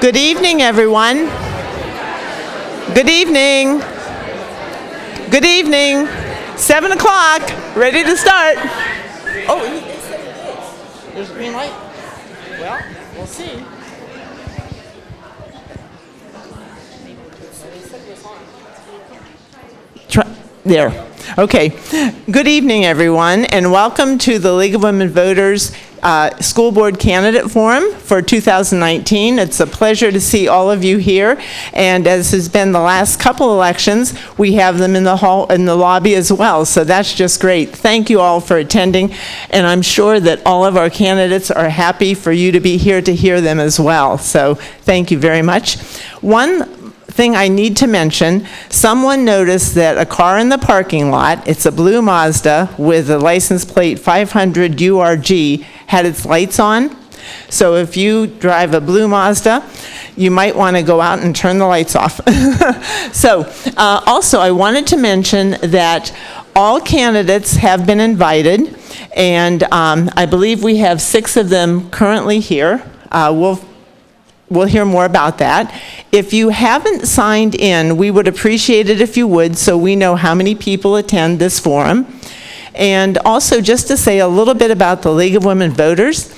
Good evening, everyone. Good evening. Good evening. 7 o'clock, ready to start. Oh, they said it is. There's a green light? Well, we'll see. There. Okay. Good evening, everyone, and welcome to the League of Women Voters School Board Candidate Forum for 2019. It's a pleasure to see all of you here, and as has been the last couple elections, we have them in the hall, in the lobby as well, so that's just great. Thank you all for attending, and I'm sure that all of our candidates are happy for you to be here to hear them as well, so thank you very much. One thing I need to mention, someone noticed that a car in the parking lot, it's a blue Mazda with a license plate 500 URG, had its lights on. So if you drive a blue Mazda, you might want to go out and turn the lights off. So also I wanted to mention that all candidates have been invited, and I believe we have 6 of them currently here. We'll hear more about that. If you haven't signed in, we would appreciate it if you would, so we know how many people attend this forum. And also, just to say a little bit about the League of Women Voters,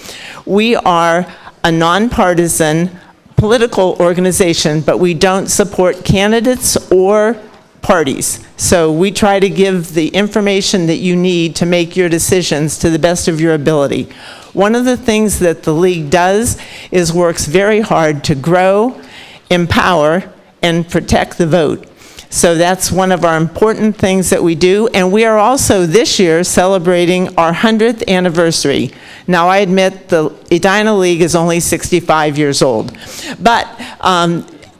we are a nonpartisan political organization, but we don't support candidates or parties. So we try to give the information that you need to make your decisions to the best of your ability. One of the things that the League does is works very hard to grow, empower, and protect the vote. So that's one of our important things that we do, and we are also this year celebrating our 100th anniversary. Now I admit the Edina League is only 65 years old, but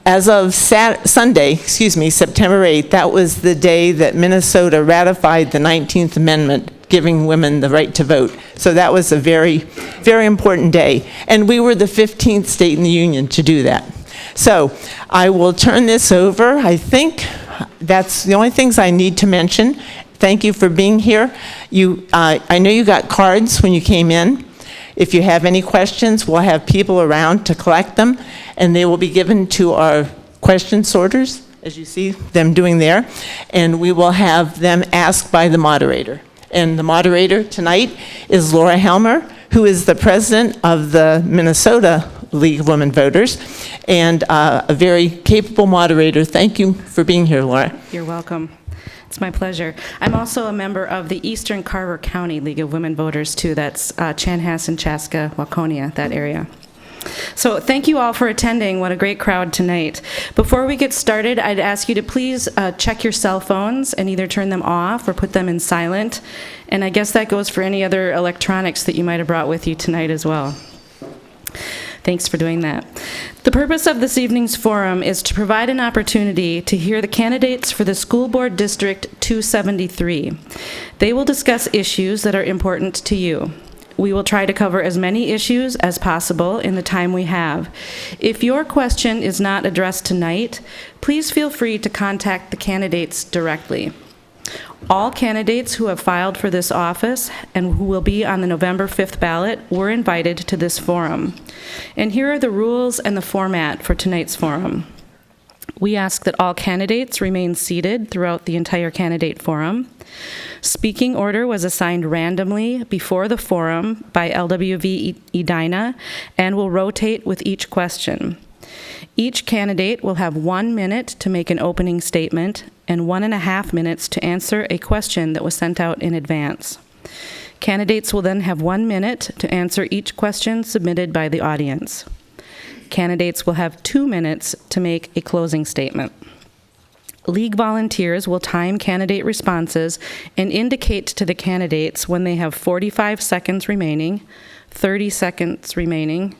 as of Sunday, September 8th, that was the day that Minnesota ratified the 19th Amendment, giving women the right to vote. So that was a very, very important day. And we were the 15th state in the union to do that. So I will turn this over. I think that's the only things I need to mention. Thank you for being here. I know you got cards when you came in. If you have any questions, we'll have people around to collect them, and they will be given to our question sorters, as you see them doing there, and we will have them asked by the moderator. And the moderator tonight is Laura Helmer, who is the president of the Minnesota League of Women Voters, and a very capable moderator. Thank you for being here, Laura. You're welcome. It's my pleasure. I'm also a member of the Eastern Carver County League of Women Voters, too. That's Chanhassen, Chaska, Waconia, that area. So thank you all for attending. What a great crowd tonight. Before we get started, I'd ask you to please check your cell phones and either turn them off or put them in silent. And I guess that goes for any other electronics that you might have brought with you tonight as well. Thanks for doing that. The purpose of this evening's forum is to provide an opportunity to hear the candidates for the School Board District 273. They will discuss issues that are important to you. We will try to cover as many issues as possible in the time we have. If your question is not addressed tonight, please feel free to contact the candidates directly. All candidates who have filed for this office and who will be on the November 5th ballot were invited to this forum. And here are the rules and the format for tonight's forum. We ask that all candidates remain seated throughout the entire candidate forum. Speaking order was assigned randomly before the forum by LWV Edina and will rotate with each question. Each candidate will have 1 minute to make an opening statement and 1.5 minutes to answer a question that was sent out in advance. Candidates will then have 1 minute to answer each question submitted by the audience. Candidates will have 2 minutes to make a closing statement. League volunteers will time candidate responses and indicate to the candidates when they have 45 seconds remaining, 30 seconds remaining,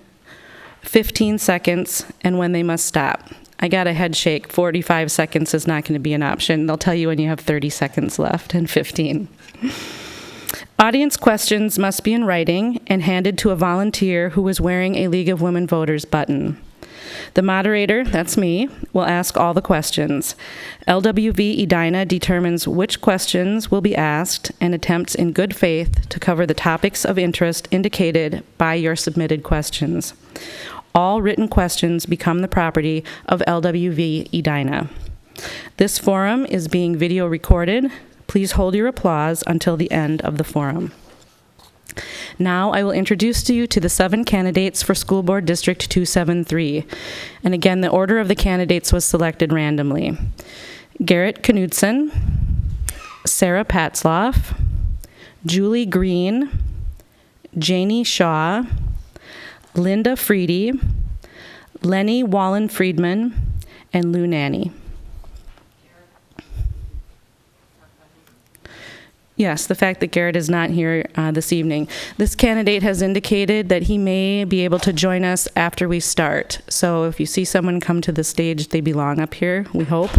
15 seconds, and when they must stop. I got a head shake. 45 seconds is not going to be an option. They'll tell you when you have 30 seconds left and 15. Audience questions must be in writing and handed to a volunteer who is wearing a League of Women Voters button. The moderator, that's me, will ask all the questions. LWV Edina determines which questions will be asked and attempts in good faith to cover the topics of interest indicated by your submitted questions. all written questions become the property of LWV Edina. This forum is being video recorded. Please hold your applause until the end of the forum. Now I will introduce to you to the 7 candidates for School Board District 273. And again, the order of the candidates was selected randomly. Garrett Knudsen, Sarah Patzloff, Julie Green, Janie Shaw, Linda Freedy, Lenny Wallen-Friedman, and Lou Nanny. Yes, the fact that Garrett is not here this evening. This candidate has indicated that he may be able to join us after we start. So if you see someone come to the stage, they belong up here, we hope.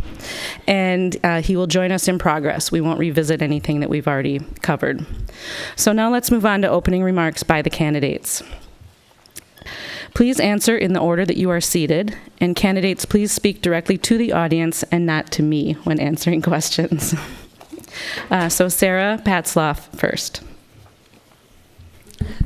And he will join us in progress. We won't revisit anything that we've already covered. So now let's move on to opening remarks by the candidates. Please answer in the order that you are seated, and candidates, please speak directly to the audience and not to me when answering questions. So Sarah Patzloff first.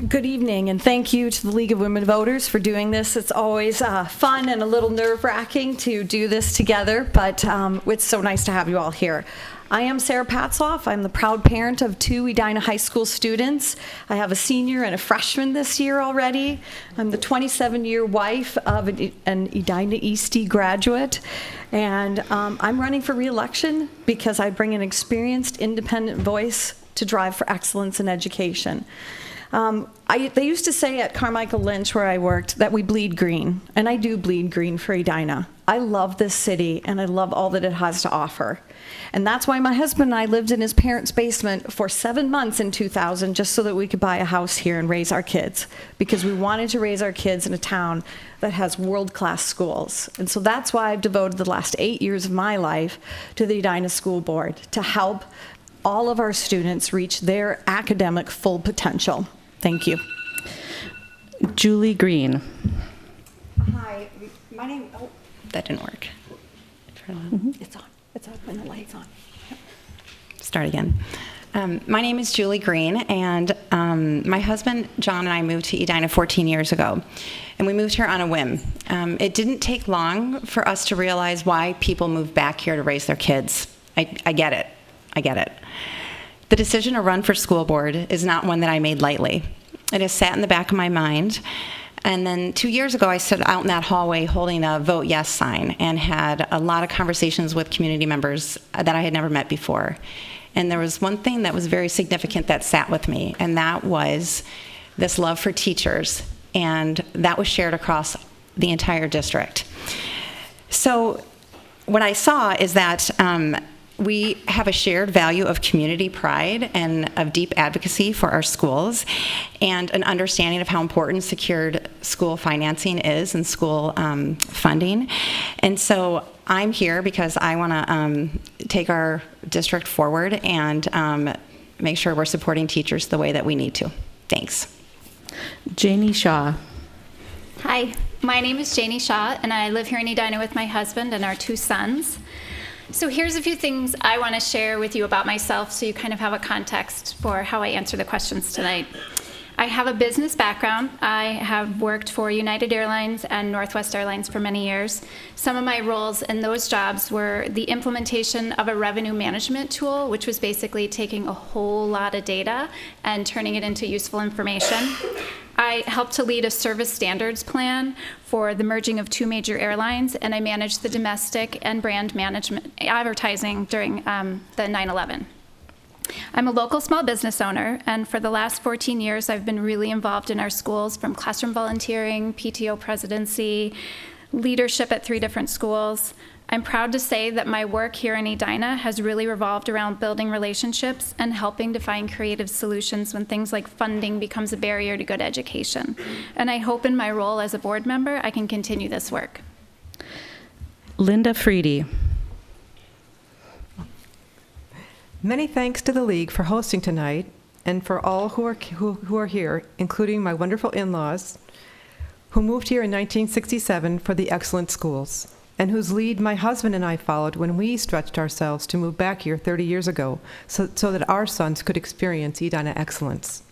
Good evening, and thank you to the League of Women Voters for doing this. It's always fun and a little nerve-wracking to do this together, but it's so nice to have you all here. I am Sarah Patzloff. I'm the proud parent of 2 Edina High School students. I have a senior and a freshman this year already. I'm the 27-year wife of an Edina Eastie graduate, and I'm running for re-election because I bring an experienced, independent voice to drive for excellence in education. They used to say at Carmichael Lynch, where I worked, that we bleed green, and I do bleed green for Edina. I love this city, and I love all that it has to offer. And that's why my husband and I lived in his parents' basement for 7 months in 2000, just so that we could buy a house here and raise our kids, because we wanted to raise our kids in a town that has world-class schools. And so that's why I've devoted the last 8 years of my life to the Edina School Board, to help all of our students reach their academic full potential. Thank you. Julie Green. Hi, my name, oh, that didn't work. It's on, when the light's on. Yep. Start again. My name is Julie Green, and my husband, John, and I moved to Edina 14 years ago, and we moved here on a whim. It didn't take long for us to realize why people move back here to raise their kids. I get it. I get it. The decision to run for school board is not one that I made lightly. It has sat in the back of my mind. And then 2 years ago, I stood out in that hallway holding a Vote Yes sign and had a lot of conversations with community members that I had never met before. And there was one thing that was very significant that sat with me, and that was this love for teachers. And that was shared across the entire district. So what I saw is that we have a shared value of community pride and of deep advocacy for our schools, and an understanding of how important secured school financing is and school funding. And so I'm here because I want to take our district forward and make sure we're supporting teachers the way that we need to. Thanks. Janie Shaw. Hi, my name is Janie Shaw, and I live here in Edina with my husband and our 2 sons. So here's a few things I want to share with you about myself so you kind of have a context for how I answer the questions tonight. I have a business background. I have worked for United Airlines and Northwest Airlines for many years. Some of my roles in those jobs were the implementation of a revenue management tool, which was basically taking a whole lot of data and turning it into useful information. I helped to lead a service standards plan for the merging of 2 major airlines, and I managed the domestic and brand management advertising during the 9/11. I'm a local small business owner, and for the last 14 years, I've been really involved in our schools, from classroom volunteering, PTO presidency, leadership at 3 different schools. I'm proud to say that my work here in Edina has really revolved around building relationships and helping to find creative solutions when things like funding becomes a barrier to good education. And I hope in my role as a board member, I can continue this work. Linda Freedy. Many thanks to the League for hosting tonight, and for all who are here, including my wonderful in-laws, who moved here in 1967 for the excellent schools, and whose lead my husband and I followed when we stretched ourselves to move back here 30 years ago so that our sons could experience Edina excellence.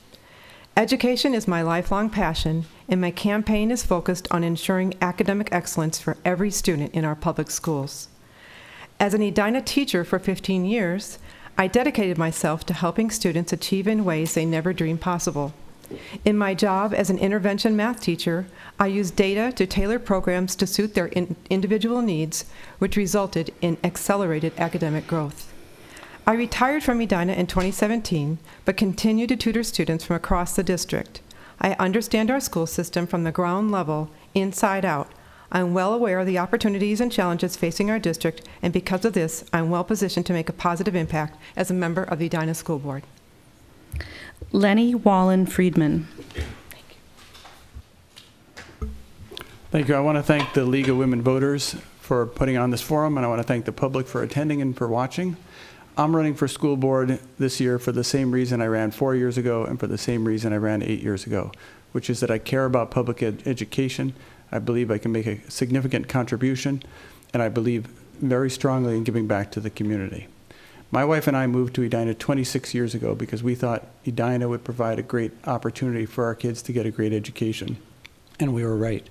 Education is my lifelong passion, and my campaign is focused on ensuring academic excellence for every student in our public schools. As an Edina teacher for 15 years, I dedicated myself to helping students achieve in ways they never dreamed possible. In my job as an intervention math teacher, I used data to tailor programs to suit their individual needs, which resulted in accelerated academic growth. I retired from Edina in 2017, but continue to tutor students from across the district. I understand our school system from the ground level, inside out. I'm well aware of the opportunities and challenges facing our district, and because of this, I'm well positioned to make a positive impact as a member of the Edina School Board. Lenny Wallen Friedman. Thank you. I want to thank the League of Women Voters for putting on this forum, and I want to thank the public for attending and for watching. I'm running for school board this year for the same reason I ran 4 years ago and for the same reason I ran 8 years ago, which is that I care about public education. I believe I can make a significant contribution, and I believe very strongly in giving back to the community. My wife and I moved to Edina 26 years ago because we thought Edina would provide a great opportunity for our kids to get a great education, and we were right.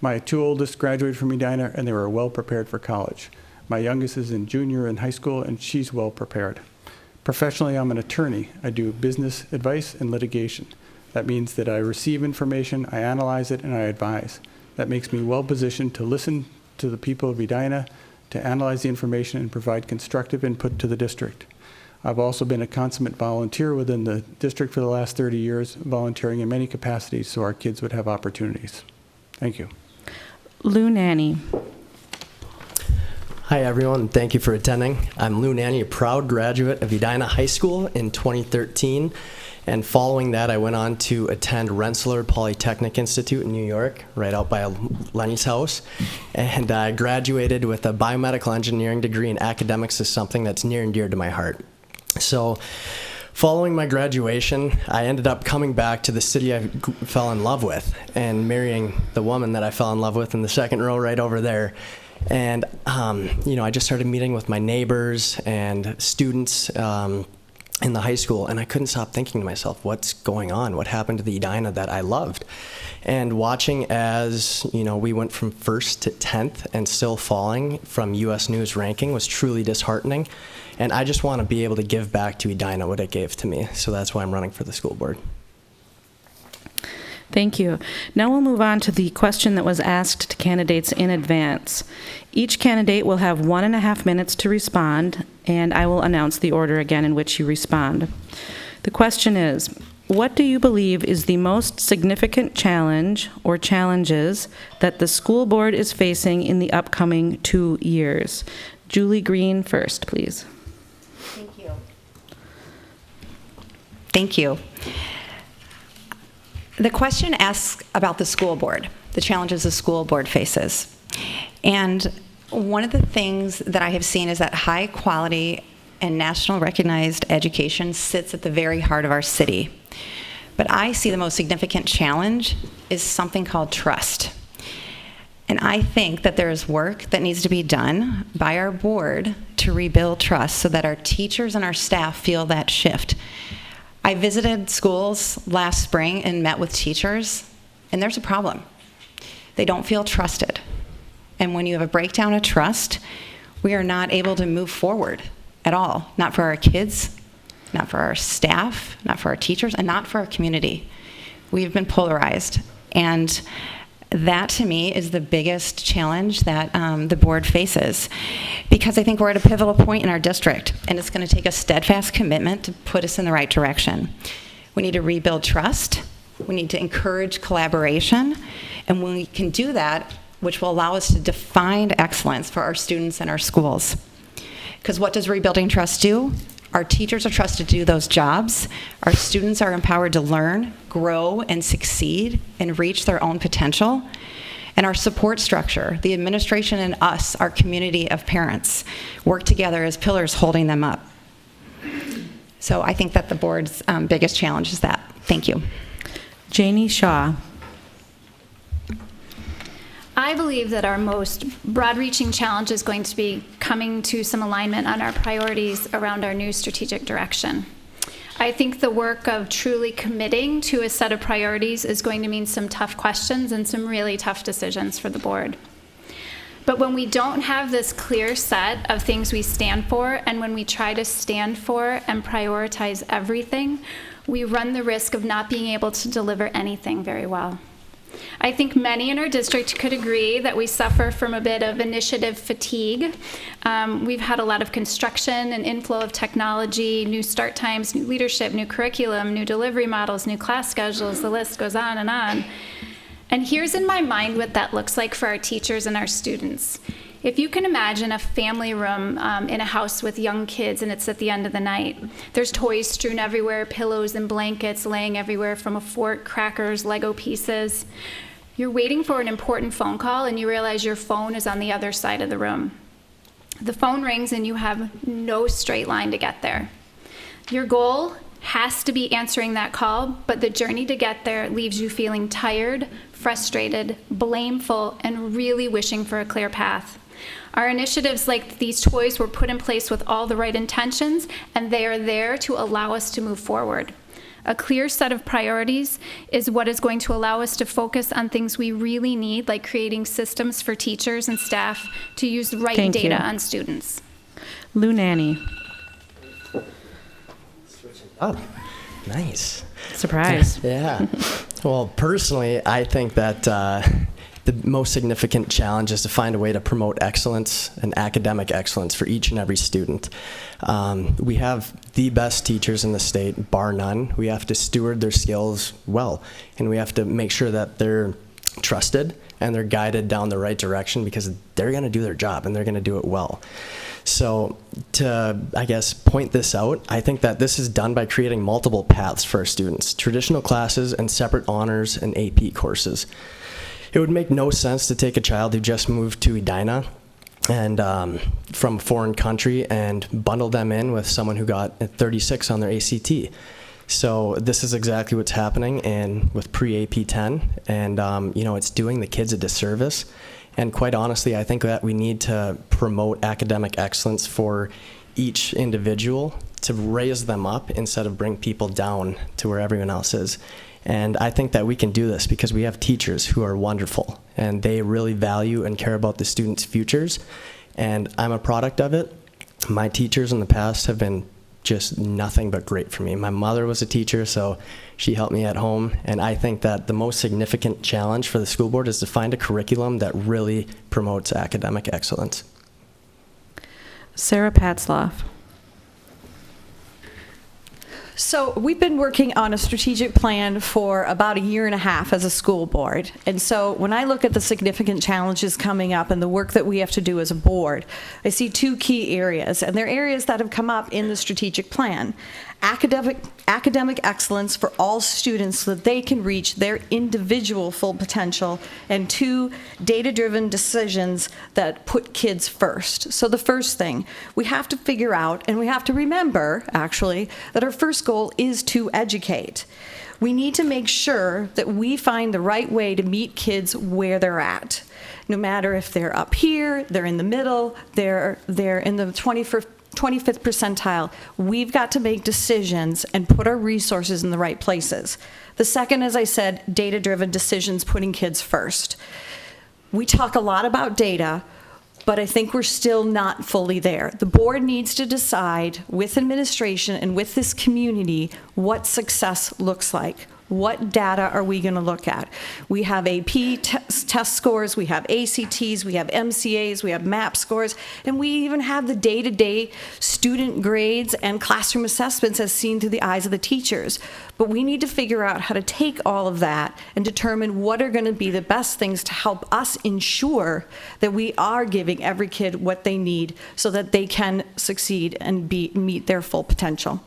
My two oldest graduated from Edina, and they were well prepared for college. My youngest is in junior in high school, and she's well prepared. Professionally, I'm an attorney. I do business advice and litigation. That means that I receive information, I analyze it, and I advise. That makes me well positioned to listen to the people of Edina, to analyze the information, and provide constructive input to the district. I've also been a consummate volunteer within the district for the last 30 years, volunteering in many capacities so our kids would have opportunities. Thank you. Lou Nanny. Hi everyone, thank you for attending. I'm Lou Nanny, a proud graduate of Edina High School in 2013, and following that I went on to attend Rensselaer Polytechnic Institute in New York, right out by Lenny's house, and I graduated with a biomedical engineering degree, and academics is something that's near and dear to my heart. So following my graduation, I ended up coming back to the city I fell in love with and marrying the woman that I fell in love with in the second row right over there. And, I just started meeting with my neighbors and students in the high school, and I couldn't stop thinking to myself, what's going on? What happened to the Edina that I loved? And watching as, we went from 1st to 10th and still falling from U.S. News ranking was truly disheartening. And I just want to be able to give back to Edina what it gave to me. So that's why I'm running for the school board. Thank you. Now we'll move on to the question that was asked to candidates in advance. Each candidate will have 1.5 minutes to respond, and I will announce the order again in which you respond. The question is, what do you believe is the most significant challenge or challenges that the school board is facing in the upcoming 2 years? Julie Green first, please. Thank you. Thank you. The question asks about the school board, the challenges the school board faces. And one of the things that I have seen is that high quality and national recognized education sits at the very heart of our city. But I see the most significant challenge is something called trust. And I think that there is work that needs to be done by our board to rebuild trust so that our teachers and our staff feel that shift. I visited schools last spring and met with teachers, and there's a problem. They don't feel trusted. And when you have a breakdown of trust, we are not able to move forward at all. Not for our kids, not for our staff, not for our teachers, and not for our community. We've been polarized. And that, to me, is the biggest challenge that the board faces. Because I think we're at a pivotal point in our district, and it's going to take a steadfast commitment to put us in the right direction. We need to rebuild trust. We need to encourage collaboration. And when we can do that, which will allow us to define excellence for our students and our schools. Because what does rebuilding trust do? Our teachers are trusted to do those jobs. Our students are empowered to learn, grow, and succeed and reach their own potential. And our support structure, the administration and us, our community of parents, work together as pillars holding them up. So I think that the board's biggest challenge is that. Thank you. Janie Shaw. I believe that our most broad-reaching challenge is going to be coming to some alignment on our priorities around our new strategic direction. I think the work of truly committing to a set of priorities is going to mean some tough questions and some really tough decisions for the board. But when we don't have this clear set of things we stand for, and when we try to stand for and prioritize everything, we run the risk of not being able to deliver anything very well. I think many in our district could agree that we suffer from a bit of initiative fatigue. We've had a lot of construction and inflow of technology, new start times, new leadership, new curriculum, new delivery models, new class schedules, the list goes on and on. And here's in my mind what that looks like for our teachers and our students. If you can imagine a family room in a house with young kids and it's at the end of the night, there's toys strewn everywhere, pillows and blankets laying everywhere from a fork, crackers, Lego pieces. You're waiting for an important phone call and you realize your phone is on the other side of the room. The phone rings and you have no straight line to get there. Your goal has to be answering that call, but the journey to get there leaves you feeling tired, frustrated, blameful, and really wishing for a clear path. Our initiatives like these toys were put in place with all the right intentions, and they are there to allow us to move forward. A clear set of priorities is what is going to allow us to focus on things we really need, like creating systems for teachers and staff to use the right data on students. Lou Nanny. Oh, nice. Surprise. Yeah. Well, personally, I think that the most significant challenge is to find a way to promote excellence and academic excellence for each and every student. We have the best teachers in the state, bar none. We have to steward their skills well, and we have to make sure that they're trusted and they're guided down the right direction because they're going to do their job and they're going to do it well. So to, I guess, point this out, I think that this is done by creating multiple paths for our students, traditional classes and separate honors and AP courses. It would make no sense to take a child who just moved to Edina and from a foreign country and bundle them in with someone who got a 36 on their ACT. So this is exactly what's happening with pre-AP 10, and it's doing the kids a disservice. And quite honestly, I think that we need to promote academic excellence for each individual to raise them up instead of bring people down to where everyone else is. And I think that we can do this because we have teachers who are wonderful and they really value and care about the students' futures. And I'm a product of it. My teachers in the past have been just nothing but great for me. My mother was a teacher, so she helped me at home. And I think that the most significant challenge for the school board is to find a curriculum that really promotes academic excellence. Sarah Patzloff. So we've been working on a strategic plan for about a year and a half as a school board. And so when I look at the significant challenges coming up and the work that we have to do as a board, I see two key areas, and they're areas that have come up in the strategic plan. Academic excellence for all students so that they can reach their individual full potential, and two, data-driven decisions that put kids first. So the first thing, we have to figure out, and we have to remember, actually, that our first goal is to educate. We need to make sure that we find the right way to meet kids where they're at. No matter if they're up here, they're in the middle, they're in the 25th percentile, we've got to make decisions and put our resources in the right places. The second, as I said, data-driven decisions, putting kids first. We talk a lot about data, but I think we're still not fully there. The board needs to decide with administration and with this community what success looks like. What data are we going to look at? We have AP test scores, we have ACTs, we have MCAs, we have MAP scores, and we even have the day-to-day student grades and classroom assessments as seen through the eyes of the teachers. But we need to figure out how to take all of that and determine what are going to be the best things to help us ensure that we are giving every kid what they need so that they can succeed and meet their full potential.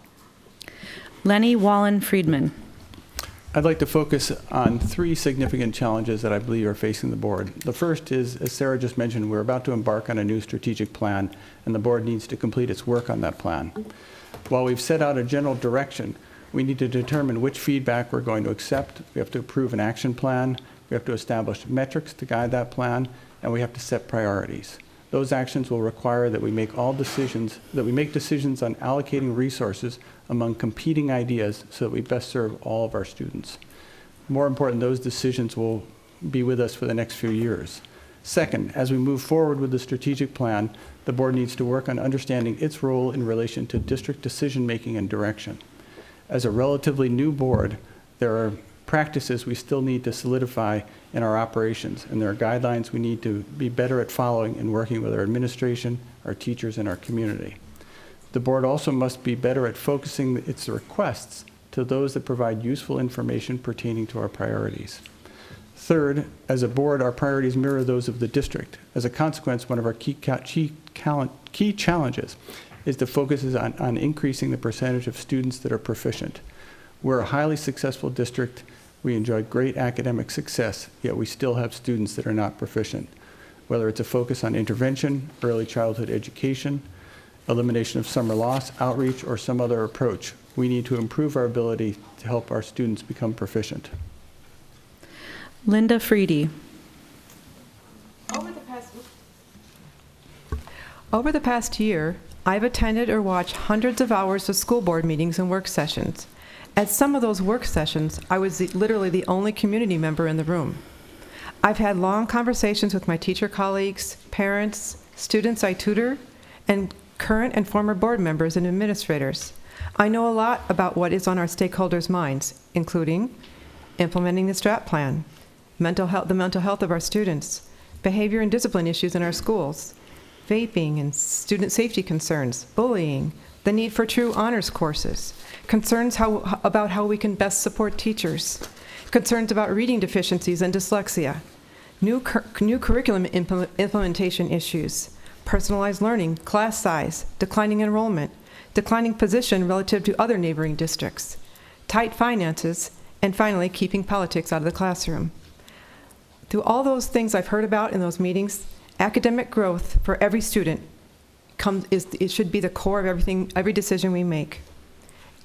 Lenny Wallen-Friedman. I'd like to focus on three significant challenges that I believe are facing the board. The first is, as Sarah just mentioned, we're about to embark on a new strategic plan, and the board needs to complete its work on that plan. While we've set out a general direction, we need to determine which feedback we're going to accept. We have to approve an action plan. We have to establish metrics to guide that plan, and we have to set priorities. Those actions will require that we make decisions on allocating resources among competing ideas so that we best serve all of our students. More important, those decisions will be with us for the next few years. Second, as we move forward with the strategic plan, the board needs to work on understanding its role in relation to district decision-making and direction. As a relatively new board, there are practices we still need to solidify in our operations, and there are guidelines we need to be better at following in working with our administration, our teachers, and our community. The board also must be better at focusing its requests to those that provide useful information pertaining to our priorities. Third, as a board, our priorities mirror those of the district. As a consequence, one of our key challenges is to focus on increasing the percentage of students that are proficient. We're a highly successful district. We enjoy great academic success, yet we still have students that are not proficient. Whether it's a focus on intervention, early childhood education, elimination of summer loss, outreach, or some other approach, we need to improve our ability to help our students become proficient. Linda Freedy. Over the past year, I've attended or watched hundreds of hours of school board meetings and work sessions. At some of those work sessions, I was literally the only community member in the room. I've had long conversations with my teacher colleagues, parents, students I tutor, and current and former board members and administrators. I know a lot about what is on our stakeholders' minds, including implementing the STRAT plan, the mental health of our students, behavior and discipline issues in our schools, vaping and student safety concerns, bullying, the need for true honors courses, concerns about how we can best support teachers, concerns about reading deficiencies and dyslexia, new curriculum implementation issues, personalized learning, class size, declining enrollment, declining position relative to other neighboring districts, tight finances, and finally, keeping politics out of the classroom. Through all those things I've heard about in those meetings, academic growth for every student it should be the core of every decision we make.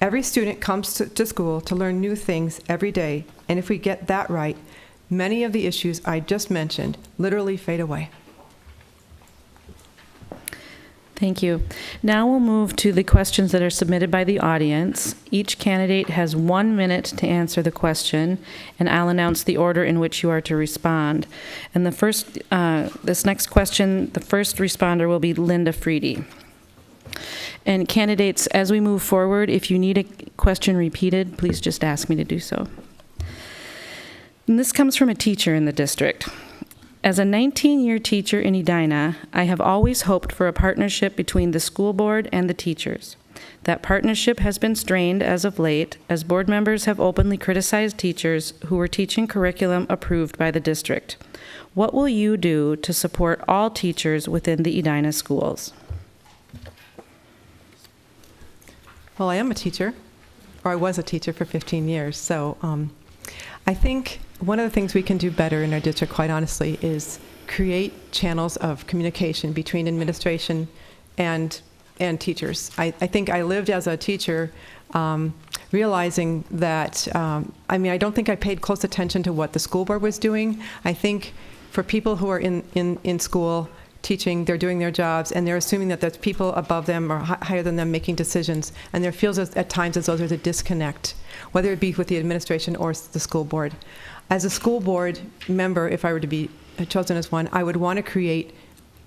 Every student comes to school to learn new things every day, and if we get that right, many of the issues I just mentioned literally fade away. Thank you. Now we'll move to the questions that are submitted by the audience. Each candidate has 1 minute to answer the question, and I'll announce the order in which you are to respond. And this next question, the first responder will be Linda Freedy. And candidates, as we move forward, if you need a question repeated, please just ask me to do so. And this comes from a teacher in the district. As a 19-year teacher in Edina, I have always hoped for a partnership between the school board and the teachers. That partnership has been strained as of late, as board members have openly criticized teachers who were teaching curriculum approved by the district. What will you do to support all teachers within the Edina schools? Well, I am a teacher, or I was a teacher for 15 years, so I think one of the things we can do better in our district, quite honestly, is create channels of communication between administration and teachers. I think I lived as a teacher realizing that, I don't think I paid close attention to what the school board was doing. I think for people who are in school teaching, they're doing their jobs, and they're assuming that there's people above them or higher than them making decisions, and there feels at times as though there's a disconnect, whether it be with the administration or the school board. As a school board member, if I were to be chosen as one, I would want to create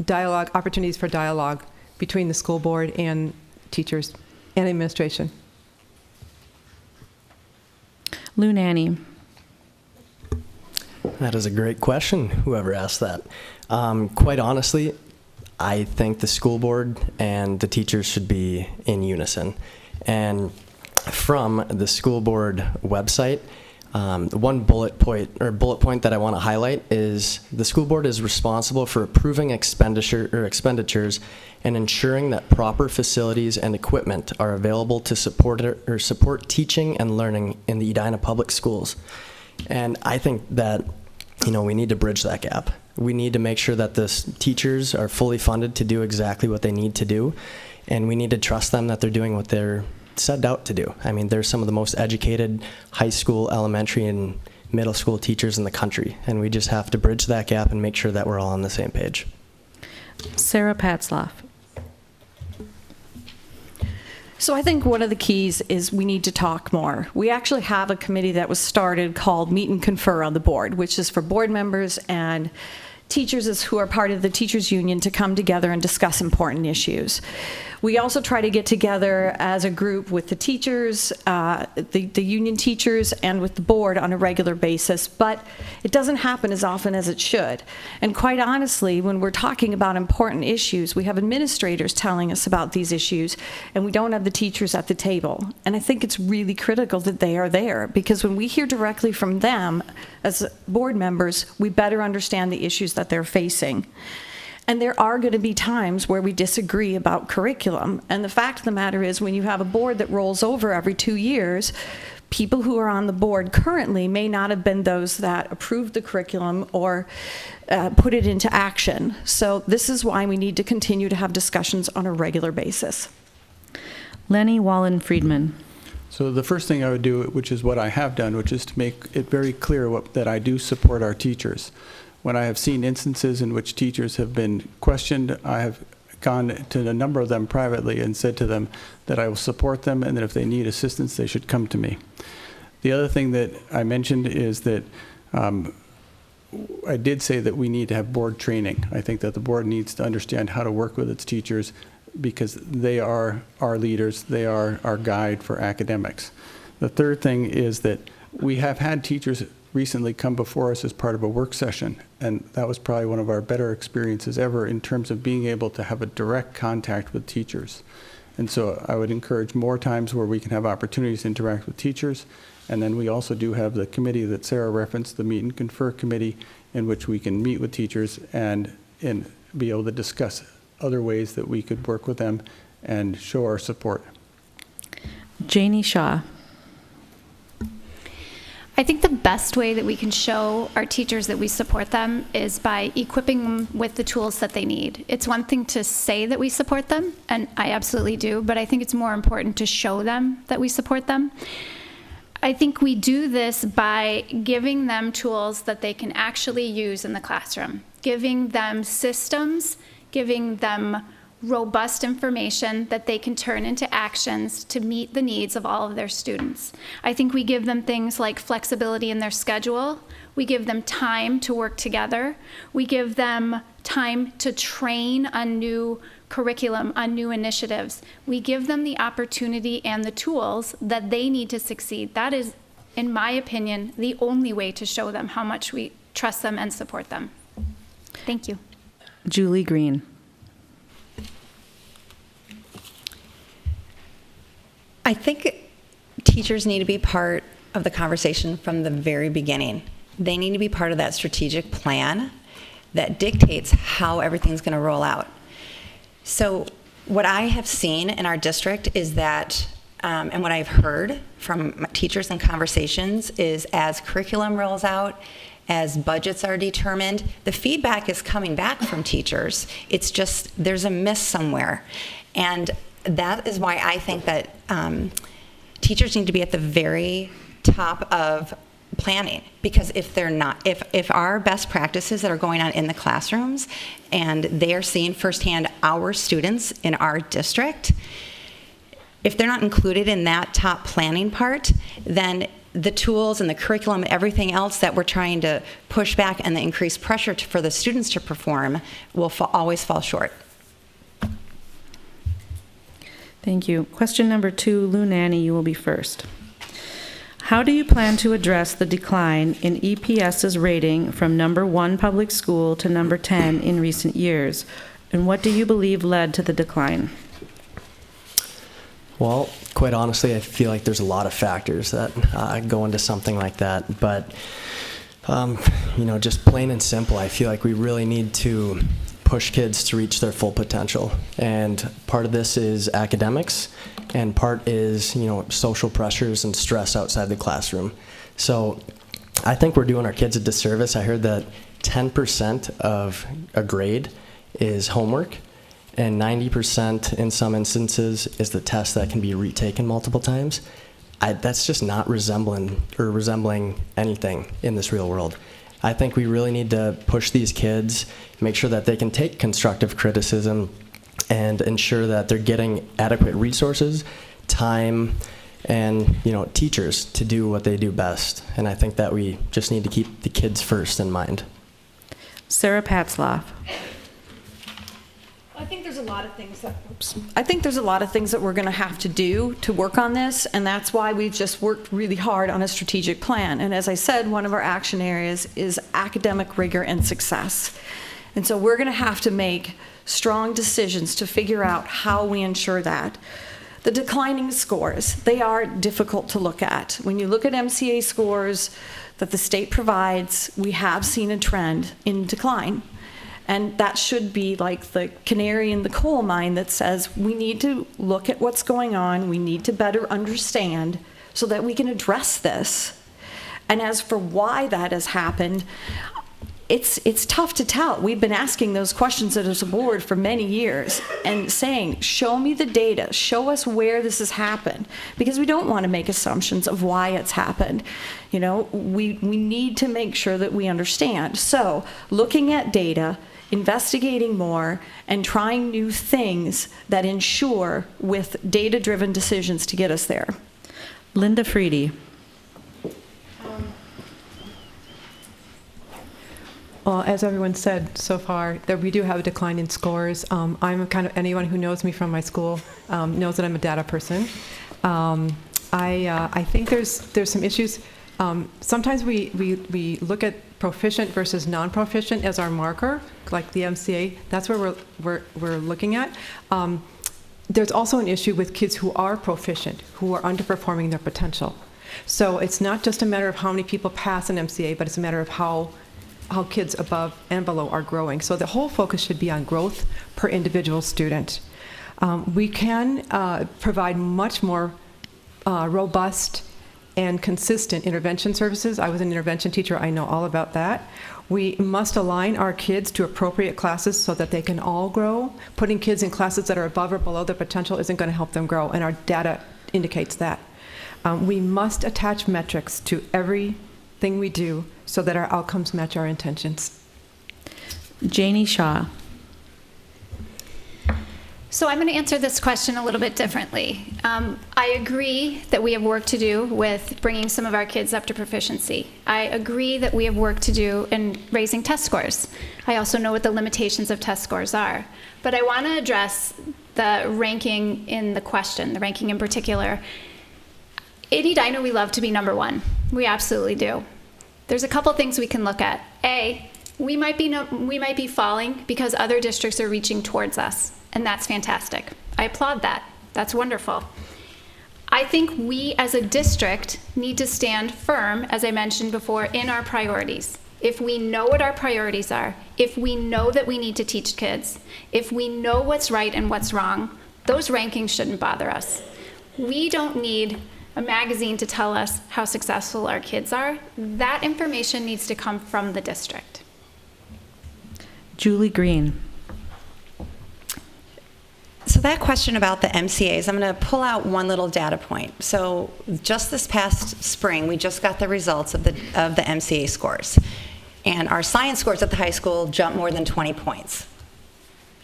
opportunities for dialogue between the school board and teachers and administration. Lou Nanny. That is a great question, whoever asked that. Quite honestly, I think the school board and the teachers should be in unison. And from the school board website, one bullet point that I want to highlight is the school board is responsible for approving expenditures and ensuring that proper facilities and equipment are available to support teaching and learning in the Edina public schools. And I think that we need to bridge that gap. We need to make sure that the teachers are fully funded to do exactly what they need to do, and we need to trust them that they're doing what they're set out to do. They're some of the most educated high school, elementary, and middle school teachers in the country, and we just have to bridge that gap and make sure that we're all on the same page. Sarah Patzloff. So I think one of the keys is we need to talk more. We actually have a committee that was started called Meet and Confer on the board, which is for board members and teachers who are part of the teachers union to come together and discuss important issues. We also try to get together as a group with the teachers, the union teachers, and with the board on a regular basis, but it doesn't happen as often as it should. And quite honestly, when we're talking about important issues, we have administrators telling us about these issues, and we don't have the teachers at the table. And I think it's really critical that they are there, because when we hear directly from them as board members, we better understand the issues that they're facing. And there are going to be times where we disagree about curriculum. And the fact of the matter is, when you have a board that rolls over every 2 years, people who are on the board currently may not have been those that approved the curriculum or put it into action. So this is why we need to continue to have discussions on a regular basis. Lenny Wallen-Friedman. So the first thing I would do, which is what I have done, which is to make it very clear that I do support our teachers. When I have seen instances in which teachers have been questioned, I have gone to a number of them privately and said to them that I will support them, and that if they need assistance, they should come to me. The other thing that I mentioned is that I did say that we need to have board training. I think that the board needs to understand how to work with its teachers, because they are our leaders, they are our guide for academics. The third thing is that we have had teachers recently come before us as part of a work session, and that was probably one of our better experiences ever in terms of being able to have a direct contact with teachers. And so I would encourage more times where we can have opportunities to interact with teachers. And then we also do have the committee that Sarah referenced, the Meet and Confer Committee, in which we can meet with teachers and be able to discuss other ways that we could work with them and show our support. Janie Shaw. I think the best way that we can show our teachers that we support them is by equipping them with the tools that they need. It's one thing to say that we support them, and I absolutely do, but I think it's more important to show them that we support them. I think we do this by giving them tools that they can actually use in the classroom, giving them systems, giving them robust information that they can turn into actions to meet the needs of all of their students. I think we give them things like flexibility in their schedule. We give them time to work together. We give them time to train on new curriculum, on new initiatives. We give them the opportunity and the tools that they need to succeed. That is, in my opinion, the only way to show them how much we trust them and support them. Thank you. Julie Green. I think teachers need to be part of the conversation from the very beginning. They need to be part of that strategic plan that dictates how everything's going to roll out. So what I have seen in our district is that, and what I've heard from teachers in conversations is, as curriculum rolls out, as budgets are determined, the feedback is coming back from teachers. It's just there's a miss somewhere. And that is why I think that teachers need to be at the very top of planning, because if they're not, if our best practices that are going on in the classrooms and they are seeing firsthand our students in our district, if they're not included in that top planning part, then the tools and the curriculum, everything else that we're trying to push back and the increased pressure for the students to perform will always fall short. Thank you. Question number 2, Lou Nanny, you will be first. How do you plan to address the decline in EPS's rating from number 1 public school to number 10 in recent years? And what do you believe led to the decline? Well, quite honestly, I feel like there's a lot of factors that go into something like that. But, just plain and simple, I feel like we really need to push kids to reach their full potential. And part of this is academics, and part is, social pressures and stress outside the classroom. So I think we're doing our kids a disservice. I heard that 10% of a grade is homework, and 90% in some instances is the test that can be retaken multiple times. That's just not resembling anything in this real world. I think we really need to push these kids, make sure that they can take constructive criticism, and ensure that they're getting adequate resources, time, and teachers to do what they do best. And I think that we just need to keep the kids first in mind. Sarah Patzloff. I think there's a lot of things that we're going to have to do to work on this, and that's why we've just worked really hard on a strategic plan. And as I said, one of our action areas is academic rigor and success. And so we're going to have to make strong decisions to figure out how we ensure that. The declining scores, they are difficult to look at. When you look at MCA scores that the state provides, we have seen a trend in decline. And that should be like the canary in the coal mine that says we need to look at what's going on, we need to better understand so that we can address this. And as for why that has happened, it's tough to tell. We've been asking those questions as a board for many years and saying, show me the data, show us where this has happened, because we don't want to make assumptions of why it's happened. We need to make sure that we understand. So looking at data, investigating more, and trying new things that ensure with data-driven decisions to get us there. Linda Freedy. Well, as everyone said so far, that we do have a decline in scores. I'm kind of, anyone who knows me from my school knows that I'm a data person. I think there's some issues. Sometimes we look at proficient versus non-proficient as our marker, like the MCA. That's where we're looking at. There's also an issue with kids who are proficient, who are underperforming their potential. So it's not just a matter of how many people pass an MCA, but it's a matter of how kids above and below are growing. So the whole focus should be on growth per individual student. We can provide much more robust and consistent intervention services. I was an intervention teacher, I know all about that. We must align our kids to appropriate classes so that they can all grow. Putting kids in classes that are above or below their potential isn't going to help them grow, and our data indicates that. We must attach metrics to everything we do so that our outcomes match our intentions. Janie Shaw. So I'm going to answer this question a little bit differently. I agree that we have work to do with bringing some of our kids up to proficiency. I agree that we have work to do in raising test scores. I also know what the limitations of test scores are. But I want to address the ranking in the question, the ranking in particular. At Edina, we love to be number one. We absolutely do. There's a couple things we can look at. A, we might be falling because other districts are reaching towards us. And that's fantastic. I applaud that. That's wonderful. I think we as a district need to stand firm, as I mentioned before, in our priorities. If we know what our priorities are, if we know that we need to teach kids, if we know what's right and what's wrong, those rankings shouldn't bother us. We don't need a magazine to tell us how successful our kids are. That information needs to come from the district. Julie Green. So that question about the MCAs, I'm going to pull out one little data point. So just this past spring, we just got the results of the MCA scores. And our science scores at the high school jumped more than 20 points.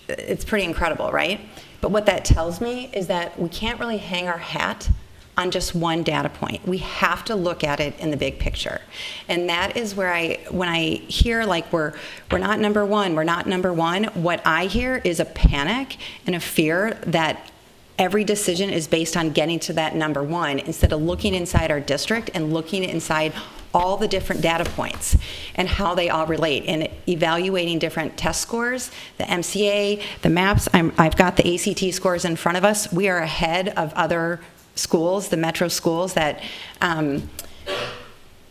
It's pretty incredible, right? But what that tells me is that we can't really hang our hat on just one data point. We have to look at it in the big picture. And that is where when I hear like we're not number one, what I hear is a panic and a fear that every decision is based on getting to that number one instead of looking inside our district and looking inside all the different data points and how they all relate and evaluating different test scores, the MCA, the MAPS. I've got the ACT scores in front of us. We are ahead of other schools, the metro schools that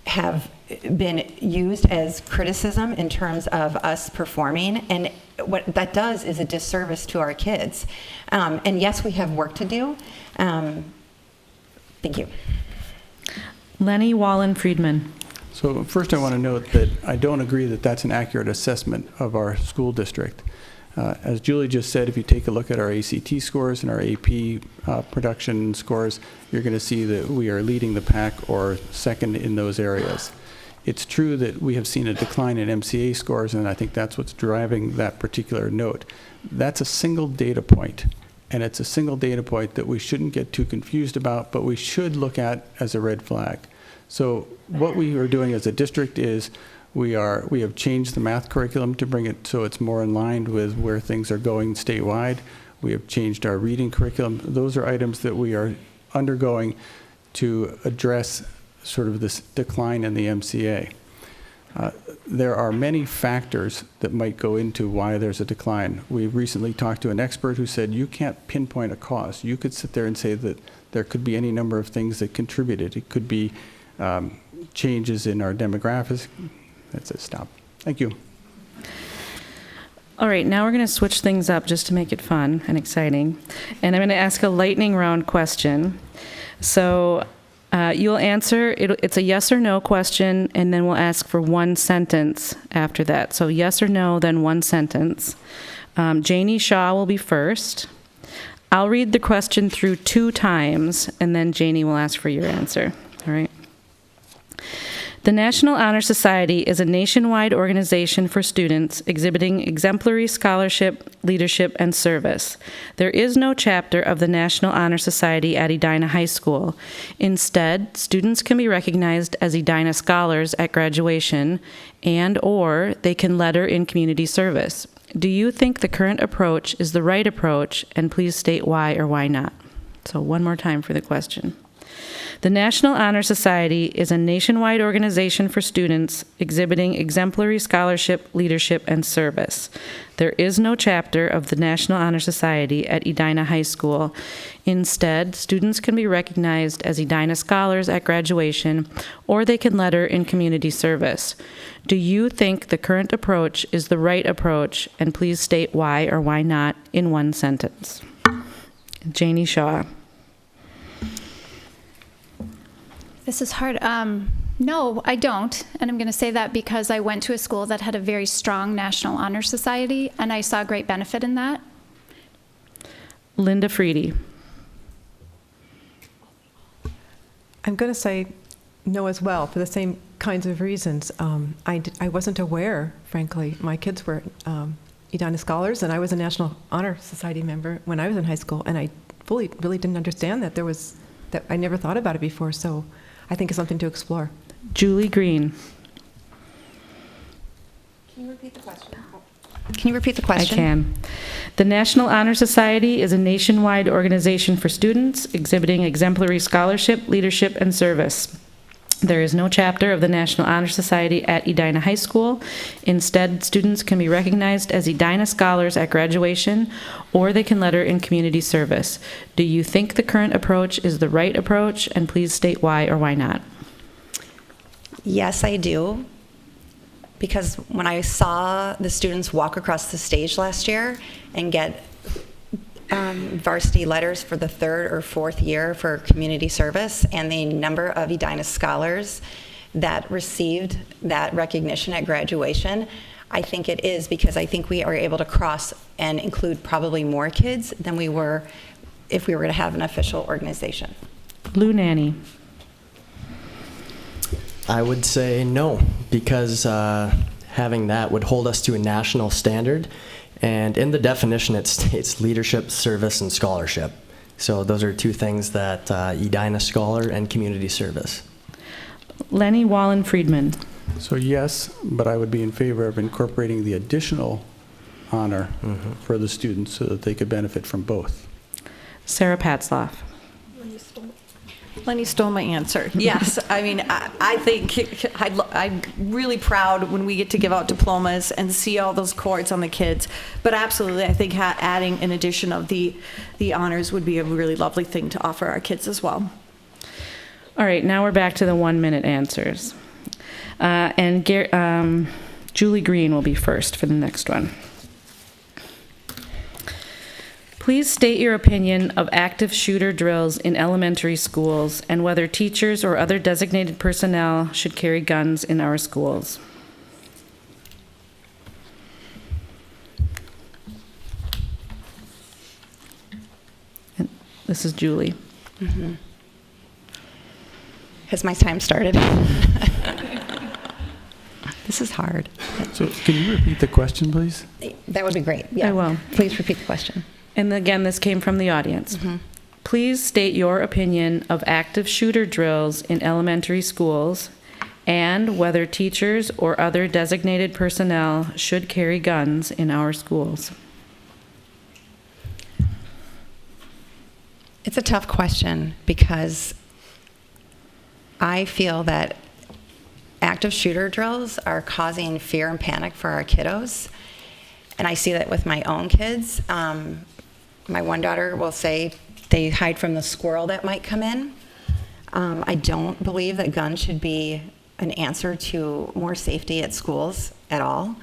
have been used as criticism in terms of us performing, and what that does is a disservice to our kids. And yes, we have work to do. Thank you. Lenny Wallen-Friedman. So first I want to note that I don't agree that that's an accurate assessment of our school district. As Julie just said, if you take a look at our ACT scores and our AP production scores, you're going to see that we are leading the pack or second in those areas. It's true that we have seen a decline in MCA scores, and I think that's what's driving that particular note. That's a single data point, and it's a single data point that we shouldn't get too confused about, but we should look at as a red flag. So what we are doing as a district is we have changed the math curriculum to bring it so it's more in line with where things are going statewide. We have changed our reading curriculum. Those are items that we are undergoing to address sort of this decline in the MCA. There are many factors that might go into why there's a decline. We recently talked to an expert who said you can't pinpoint a cause. You could sit there and say that there could be any number of things that contributed. It could be changes in our demographics. That's it, stop. Thank you. All right, now we're going to switch things up just to make it fun and exciting. And I'm going to ask a lightning round question. So you'll answer, it's a yes or no question, and then we'll ask for one sentence after that. So yes or no, then one sentence. Janie Shaw will be first. I'll read the question through 2 times, and then Janie will ask for your answer. All right. The National Honor Society is a nationwide organization for students exhibiting exemplary scholarship, leadership, and service. There is no chapter of the National Honor Society at Edina High School. Instead, students can be recognized as Edina scholars at graduation and/or they can letter in community service. Do you think the current approach is the right approach, and please state why or why not? So one more time for the question. The National Honor Society is a nationwide organization for students exhibiting exemplary scholarship, leadership, and service. There is no chapter of the National Honor Society at Edina High School. Instead, students can be recognized as Edina scholars at graduation, or they can letter in community service. Do you think the current approach is the right approach, and please state why or why not in one sentence? Janie Shaw. This is hard. No, I don't. And I'm going to say that because I went to a school that had a very strong National Honor Society, and I saw great benefit in that. Linda Freedy. I'm going to say no as well for the same kinds of reasons. I wasn't aware, frankly. My kids were Edina scholars, and I was a National Honor Society member when I was in high school, and I really didn't understand that that I never thought about it before, so I think it's something to explore. Julie Green. Can you repeat the question? I can. The National Honor Society is a nationwide organization for students exhibiting exemplary scholarship, leadership, and service. There is no chapter of the National Honor Society at Edina High School. Instead, students can be recognized as Edina scholars at graduation, or they can letter in community service. Do you think the current approach is the right approach, and please state why or why not? Yes, I do. Because when I saw the students walk across the stage last year and get varsity letters for the 3rd or 4th year for community service, and the number of Edina scholars that received that recognition at graduation, I think it is because I think we are able to cross and include probably more kids than we were if we were to have an official organization. Lou Nanny. I would say no, because having that would hold us to a national standard. And in the definition, it states leadership, service, and scholarship. So those are 2 things that Edina scholar and community service. Lenny Wallen Friedman. So yes, but I would be in favor of incorporating the additional honor for the students so that they could benefit from both. Sarah Patzloff. Lenny stole my answer. Yes, I mean, I think I'm really proud when we get to give out diplomas and see all those cords on the kids. But absolutely, I think adding an addition of the honors would be a really lovely thing to offer our kids as well. All right, now we're back to the 1-minute answers. Julie Green will be first for the next one. Please state your opinion of active shooter drills in elementary schools and whether teachers or other designated personnel should carry guns in our schools. And this is Julie. Has my time started? This is hard. So can you repeat the question, please? That would be great. Yeah. I will. Please repeat the question. And again, this came from the audience. Please state your opinion of active shooter drills in elementary schools and whether teachers or other designated personnel should carry guns in our schools. It's a tough question because I feel that active shooter drills are causing fear and panic for our kiddos. And I see that with my own kids. My one daughter will say they hide from the squirrel that might come in. I don't believe that guns should be an answer to more safety at schools at all.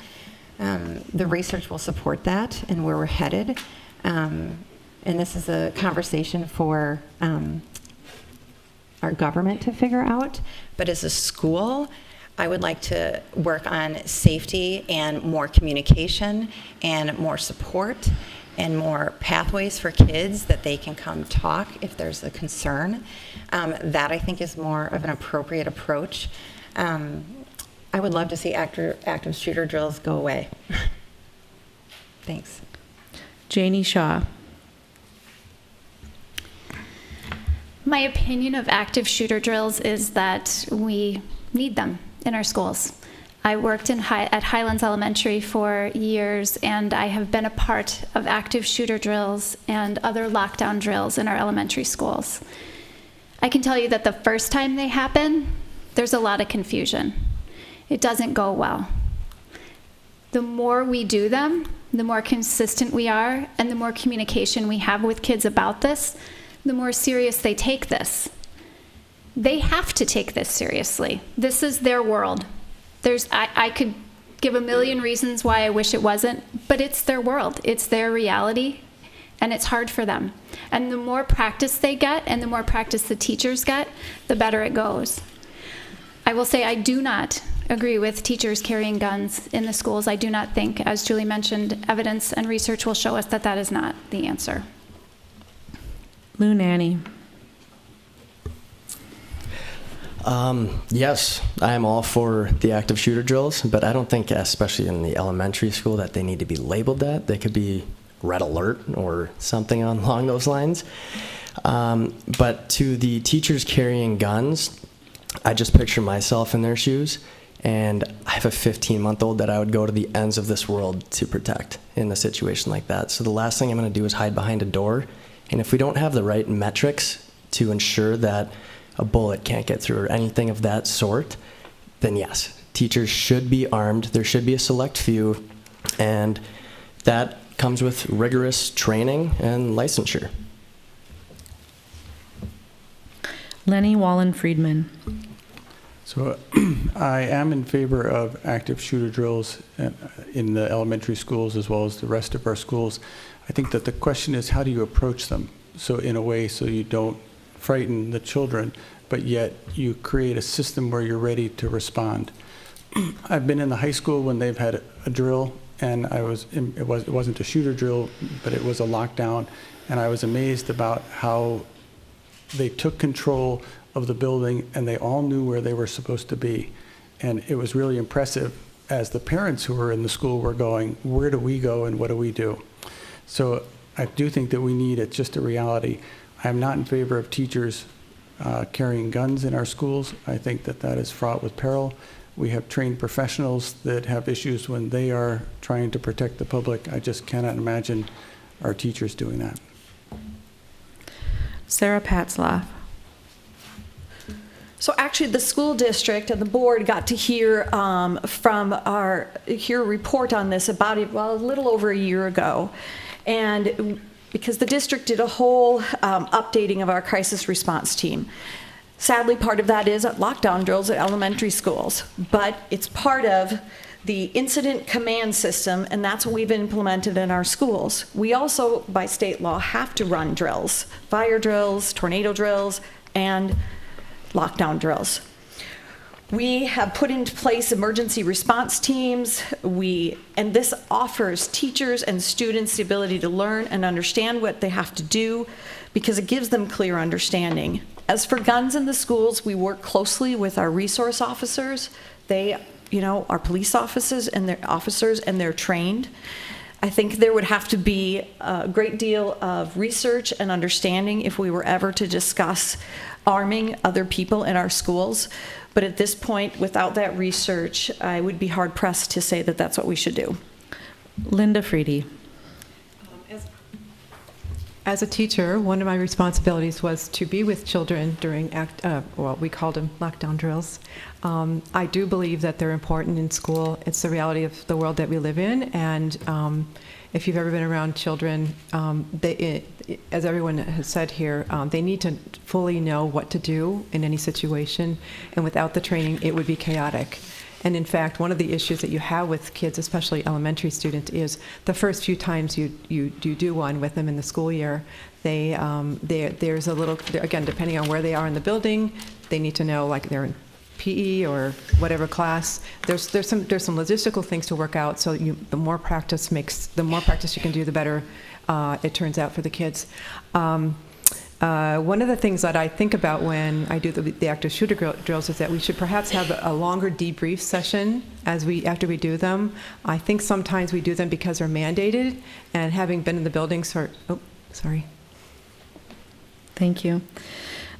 The research will support that and where we're headed. And this is a conversation for our government to figure out. But as a school, I would like to work on safety and more communication and more support and more pathways for kids that they can come talk if there's a concern. That I think is more of an appropriate approach. I would love to see active shooter drills go away. Thanks. Janie Shaw. My opinion of active shooter drills is that we need them in our schools. I worked at Highlands Elementary for years, and I have been a part of active shooter drills and other lockdown drills in our elementary schools. I can tell you that the first time they happen, there's a lot of confusion. It doesn't go well. The more we do them, the more consistent we are, and the more communication we have with kids about this, the more serious they take this. They have to take this seriously. This is their world. I could give a million reasons why I wish it wasn't, but it's their world. It's their reality, and it's hard for them. And the more practice they get and the more practice the teachers get, the better it goes. I will say I do not agree with teachers carrying guns in the schools. I do not think, as Julie mentioned, evidence and research will show us that that is not the answer. Lou Nanny. Yes, I am all for the active shooter drills, but I don't think, especially in the elementary school, that they need to be labeled that. They could be red alert or something along those lines. But to the teachers carrying guns, I just picture myself in their shoes, and I have a 15-month-old that I would go to the ends of this world to protect in a situation like that. So the last thing I'm going to do is hide behind a door, and if we don't have the right metrics to ensure that a bullet can't get through or anything of that sort, then yes, teachers should be armed. There should be a select few, and that comes with rigorous training and licensure. Lenny Wallen-Friedman. So I am in favor of active shooter drills in the elementary schools as well as the rest of our schools. I think that the question is, how do you approach them? So in a way so you don't frighten the children, but yet you create a system where you're ready to respond. I've been in the high school when they've had a drill, and it wasn't a shooter drill, but it was a lockdown, and I was amazed about how they took control of the building and they all knew where they were supposed to be. And it was really impressive as the parents who were in the school were going, where do we go and what do we do? So I do think that we need, it's just a reality. I am not in favor of teachers carrying guns in our schools. I think that that is fraught with peril. We have trained professionals that have issues when they are trying to protect the public. I just cannot imagine our teachers doing that. Sarah Patzloff. So actually, the school district and the board got to hear a report on this about a little over a year ago, and because the district did a whole updating of our crisis response team. Sadly, part of that is lockdown drills at elementary schools, but it's part of the incident command system, and that's what we've implemented in our schools. We also, by state law, have to run drills, fire drills, tornado drills, and lockdown drills. We have put into place emergency response teams, and this offers teachers and students the ability to learn and understand what they have to do because it gives them clear understanding. As for guns in the schools, we work closely with our resource officers. They our police officers and they're trained. I think there would have to be a great deal of research and understanding if we were ever to discuss arming other people in our schools. But at this point, without that research, I would be hard-pressed to say that that's what we should do. Linda Freedy. As a teacher, one of my responsibilities was to be with children during, we called them lockdown drills. I do believe that they're important in school. It's the reality of the world that we live in, and if you've ever been around children, as everyone has said here, they need to fully know what to do in any situation, and without the training, it would be chaotic. And in fact, one of the issues that you have with kids, especially elementary students, is the first few times you do one with them in the school year, there's a little, again, depending on where they are in the building, they need to know, like they're in PE or whatever class. There's some logistical things to work out. So the more practice you can do, the better it turns out for the kids. One of the things that I think about when I do the active shooter drills is that we should perhaps have a longer debrief session after we do them. I think sometimes we do them because they're mandated, and having been in the buildings for, Thank you.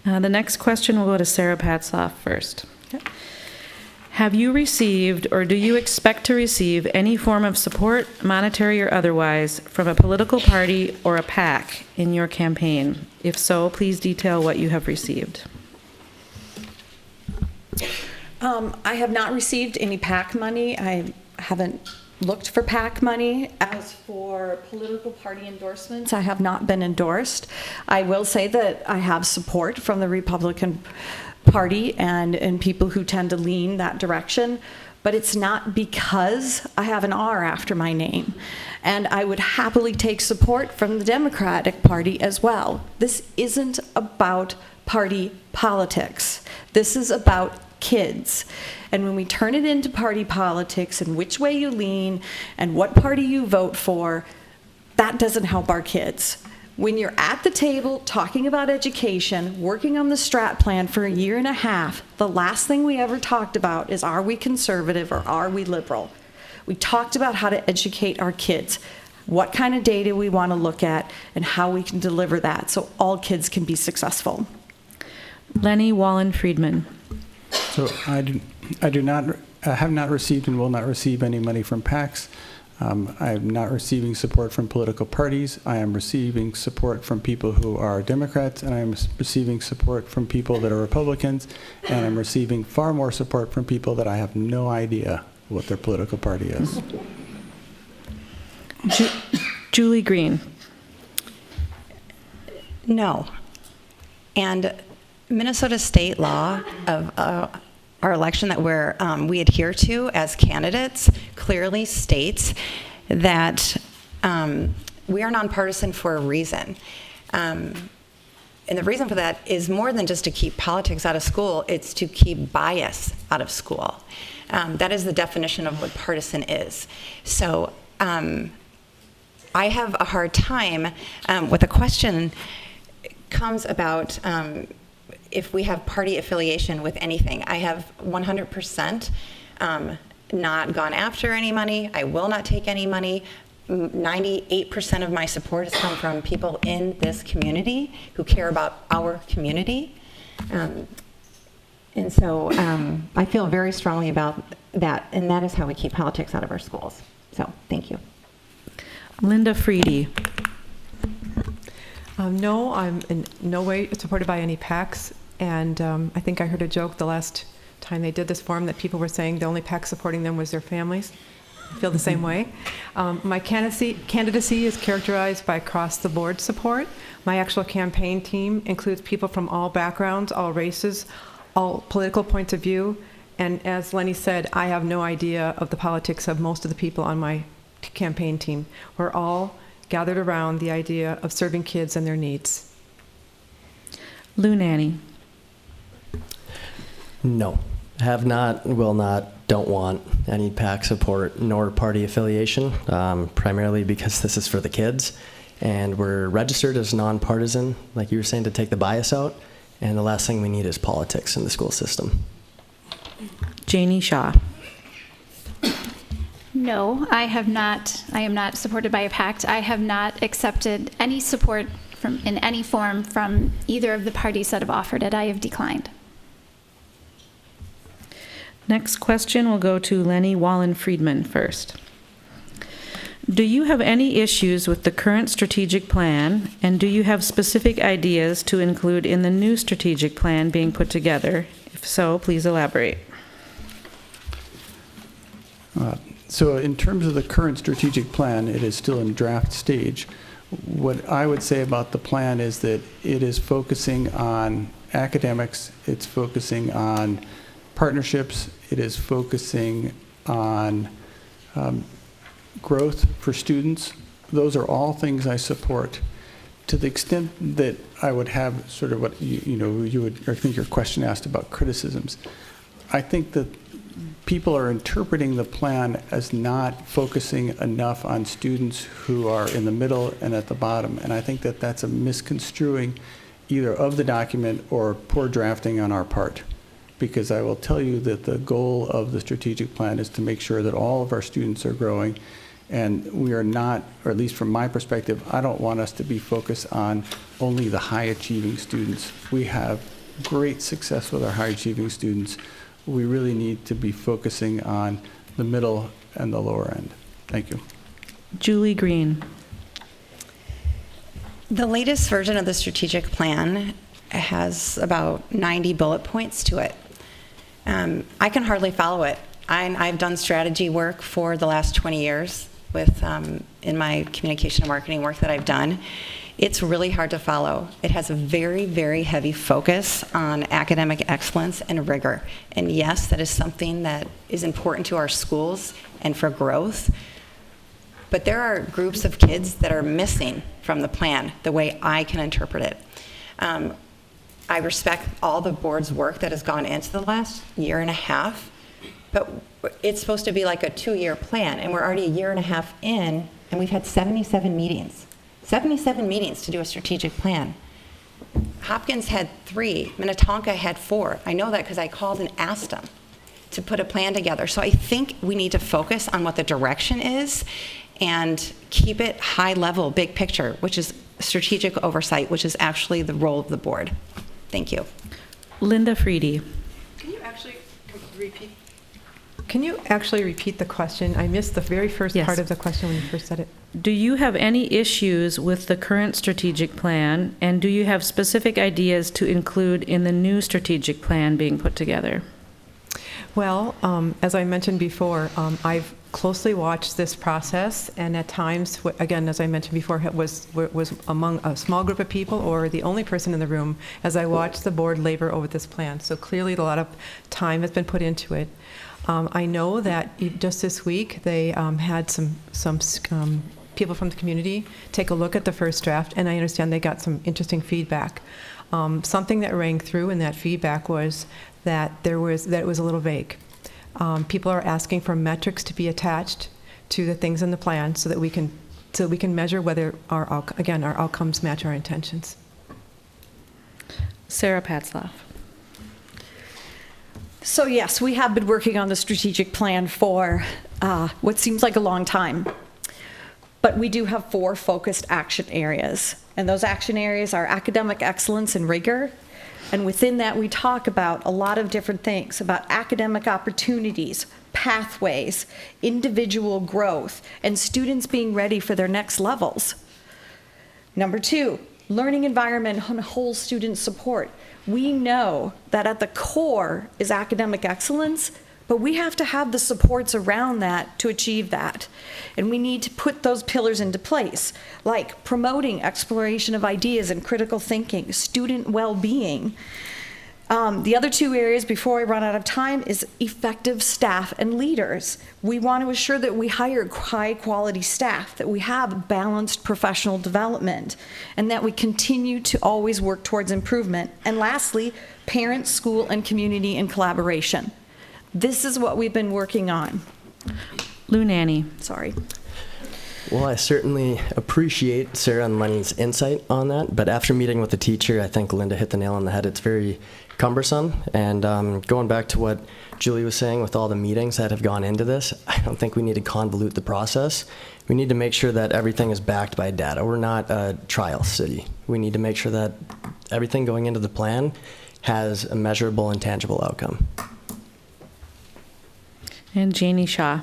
The next question will go to Sarah Patzloff first. Okay. Have you received or do you expect to receive any form of support, monetary or otherwise, from a political party or a PAC in your campaign? If so, please detail what you have received. I have not received any PAC money. I haven't looked for PAC money. As for political party endorsements, I have not been endorsed. I will say that I have support from the Republican Party and people who tend to lean that direction, but it's not because I have an R after my name. And I would happily take support from the Democratic Party as well. This isn't about party politics. This is about kids. And when we turn it into party politics and which way you lean and what party you vote for, that doesn't help our kids. When you're at the table talking about education, working on the strat plan for a year and a half, the last thing we ever talked about is, are we conservative or are we liberal? We talked about how to educate our kids, what kind of data we want to look at, and how we can deliver that so all kids can be successful. Lenny Wallen-Friedman. So I have not received and will not receive any money from PACs. I am not receiving support from political parties. I am receiving support from people who are Democrats, and I am receiving support from people that are Republicans, and I'm receiving far more support from people that I have no idea what their political party is. Julie Green. No. And Minnesota state law of our election that we adhere to as candidates clearly states that we are nonpartisan for a reason. And the reason for that is more than just to keep politics out of school, it's to keep bias out of school. That is the definition of what partisan is. So I have a hard time with the question comes about if we have party affiliation with anything. I have 100% not gone after any money. I will not take any money. 98% of my support has come from people in this community who care about our community. And so I feel very strongly about that, and that is how we keep politics out of our schools. So thank you. Linda Freedy. No, I'm in no way supported by any PACs, and I think I heard a joke the last time they did this forum that people were saying the only PAC supporting them was their families. I feel the same way. My candidacy is characterized by across-the-board support. My actual campaign team includes people from all backgrounds, all races, all political points of view, and as Lenny said, I have no idea of the politics of most of the people on my campaign team. We're all gathered around the idea of serving kids and their needs. Lou Nanny. No. Have not, will not, don't want any PAC support nor party affiliation, primarily because this is for the kids. And we're registered as nonpartisan, like you were saying, to take the bias out. And the last thing we need is politics in the school system. Janie Shaw. No, I have not. I am not supported by a PACT. I have not accepted any support in any form from either of the parties that have offered it. I have declined. Next question will go to Lenny Wallen-Friedman first. Do you have any issues with the current strategic plan, and do you have specific ideas to include in the new strategic plan being put together? If so, please elaborate. So in terms of the current strategic plan, it is still in draft stage. What I would say about the plan is that it is focusing on academics, it's focusing on partnerships, it is focusing on growth for students. Those are all things I support. To the extent that I would have sort of what you would, or I think your question asked about criticisms, I think that people are interpreting the plan as not focusing enough on students who are in the middle and at the bottom. And I think that that's a misconstruing either of the document or poor drafting on our part. Because I will tell you that the goal of the strategic plan is to make sure that all of our students are growing. And we are not, or at least from my perspective, I don't want us to be focused on only the high achieving students. We have great success with our high achieving students. We really need to be focusing on the middle and the lower end. Thank you. Julie Green. The latest version of the strategic plan has about 90 bullet points to it. I can hardly follow it. I've done strategy work for the last 20 years with in my communication and marketing work that I've done. It's really hard to follow. It has a very, very heavy focus on academic excellence and rigor. And yes, that is something that is important to our schools and for growth. But there are groups of kids that are missing from the plan, the way I can interpret it. I respect all the board's work that has gone into the last year and a half, but it's supposed to be like a 2-year plan, and we're already a year and a half in, and we've had 77 meetings. 77 meetings to do a strategic plan. Hopkins had 3, Minnetonka had 4. I know that because I called and asked them to put a plan together. So I think we need to focus on what the direction is and keep it high level, big picture, which is strategic oversight, which is actually the role of the board. Thank you. Linda Freedy. Can you actually repeat the question? I missed the very first part of the question when you first said it. Do you have any issues with the current strategic plan, and do you have specific ideas to include in the new strategic plan being put together? Well, as I mentioned before, I've closely watched this process, and at times, again, as I mentioned before, it was among a small group of people or the only person in the room as I watched the board labor over this plan. So clearly a lot of time has been put into it. I know that just this week they had some people from the community take a look at the first draft, and I understand they got some interesting feedback. Something that rang through in that feedback was that it was a little vague. People are asking for metrics to be attached to the things in the plan so that we can measure whether our outcomes match our intentions. Sarah Patzloff. So yes, we have been working on the strategic plan for what seems like a long time. But we do have 4 focused action areas. And those action areas are academic excellence and rigor. And within that, we talk about a lot of different things, about academic opportunities, pathways, individual growth, and students being ready for their next levels. Number 2, learning environment and whole student support. We know that at the core is academic excellence, but we have to have the supports around that to achieve that. And we need to put those pillars into place, like promoting exploration of ideas and critical thinking, student well-being. The other 2 areas, before I run out of time, is effective staff and leaders. We want to assure that we hire high-quality staff, that we have balanced professional development, and that we continue to always work towards improvement. And lastly, parents, school, and community in collaboration. This is what we've been working on. Lou Nanny. Sorry. Well, I certainly appreciate Sarah and Lenny's insight on that, but after meeting with the teacher, I think Linda hit the nail on the head. It's very cumbersome. And going back to what Julie was saying with all the meetings that have gone into this, I don't think we need to convolute the process. We need to make sure that everything is backed by data. We're not a trial city. We need to make sure that everything going into the plan has a measurable and tangible outcome. And Janie Shaw.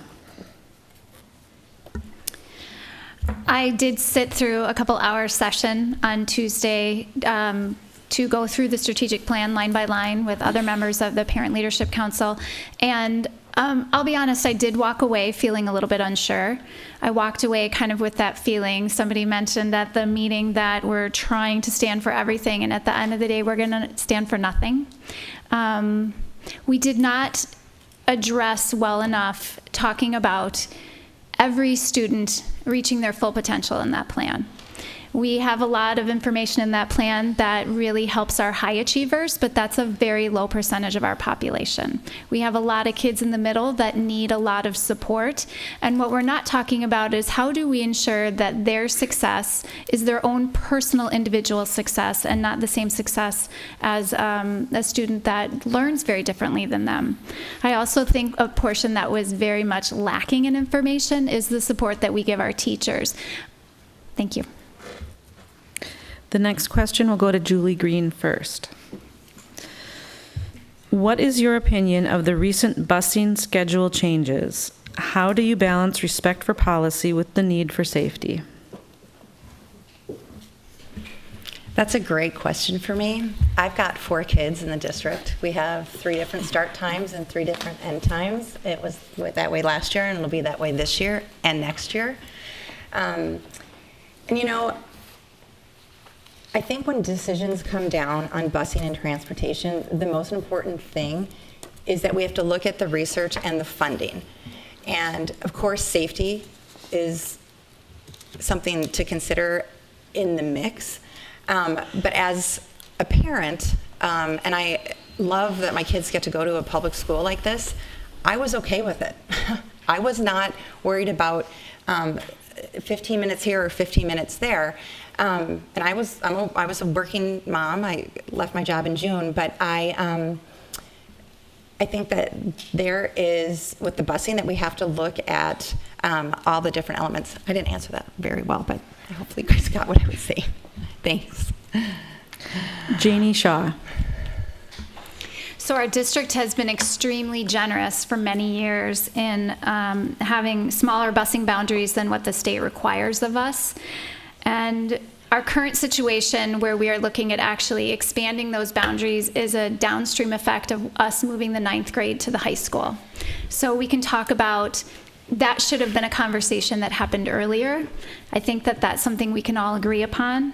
I did sit through a couple hour session on Tuesday to go through the strategic plan line by line with other members of the Parent Leadership Council. And I'll be honest, I did walk away feeling a little bit unsure. I walked away kind of with that feeling. Somebody mentioned at the meeting that we're trying to stand for everything, and at the end of the day, we're going to stand for nothing. We did not address well enough talking about every student reaching their full potential in that plan. We have a lot of information in that plan that really helps our high achievers, but that's a very low percentage of our population. We have a lot of kids in the middle that need a lot of support, and what we're not talking about is how do we ensure that their success is their own personal individual success and not the same success as a student that learns very differently than them. I also think a portion that was very much lacking in information is the support that we give our teachers. Thank you. The next question will go to Julie Green first. What is your opinion of the recent busing schedule changes? How do you balance respect for policy with the need for safety? That's a great question for me. I've got 4 kids in the district. We have 3 different start times and 3 different end times. It was that way last year, and it'll be that way this year and next year. And you know, I think when decisions come down on busing and transportation, the most important thing is that we have to look at the research and the funding. And of course, safety is something to consider in the mix. But as a parent, and I love that my kids get to go to a public school like this, I was okay with it. I was not worried about 15 minutes here or 15 minutes there. And I was a working mom. I left my job in June, but I think that there is, with the busing, that we have to look at all the different elements. I didn't answer that very well, but hopefully you guys got what I was saying. Thanks. Janie Shaw. So our district has been extremely generous for many years in having smaller busing boundaries than what the state requires of us. And our current situation where we are looking at actually expanding those boundaries is a downstream effect of us moving the 9th grade to the high school. So we can talk about that should have been a conversation that happened earlier. I think that that's something we can all agree upon.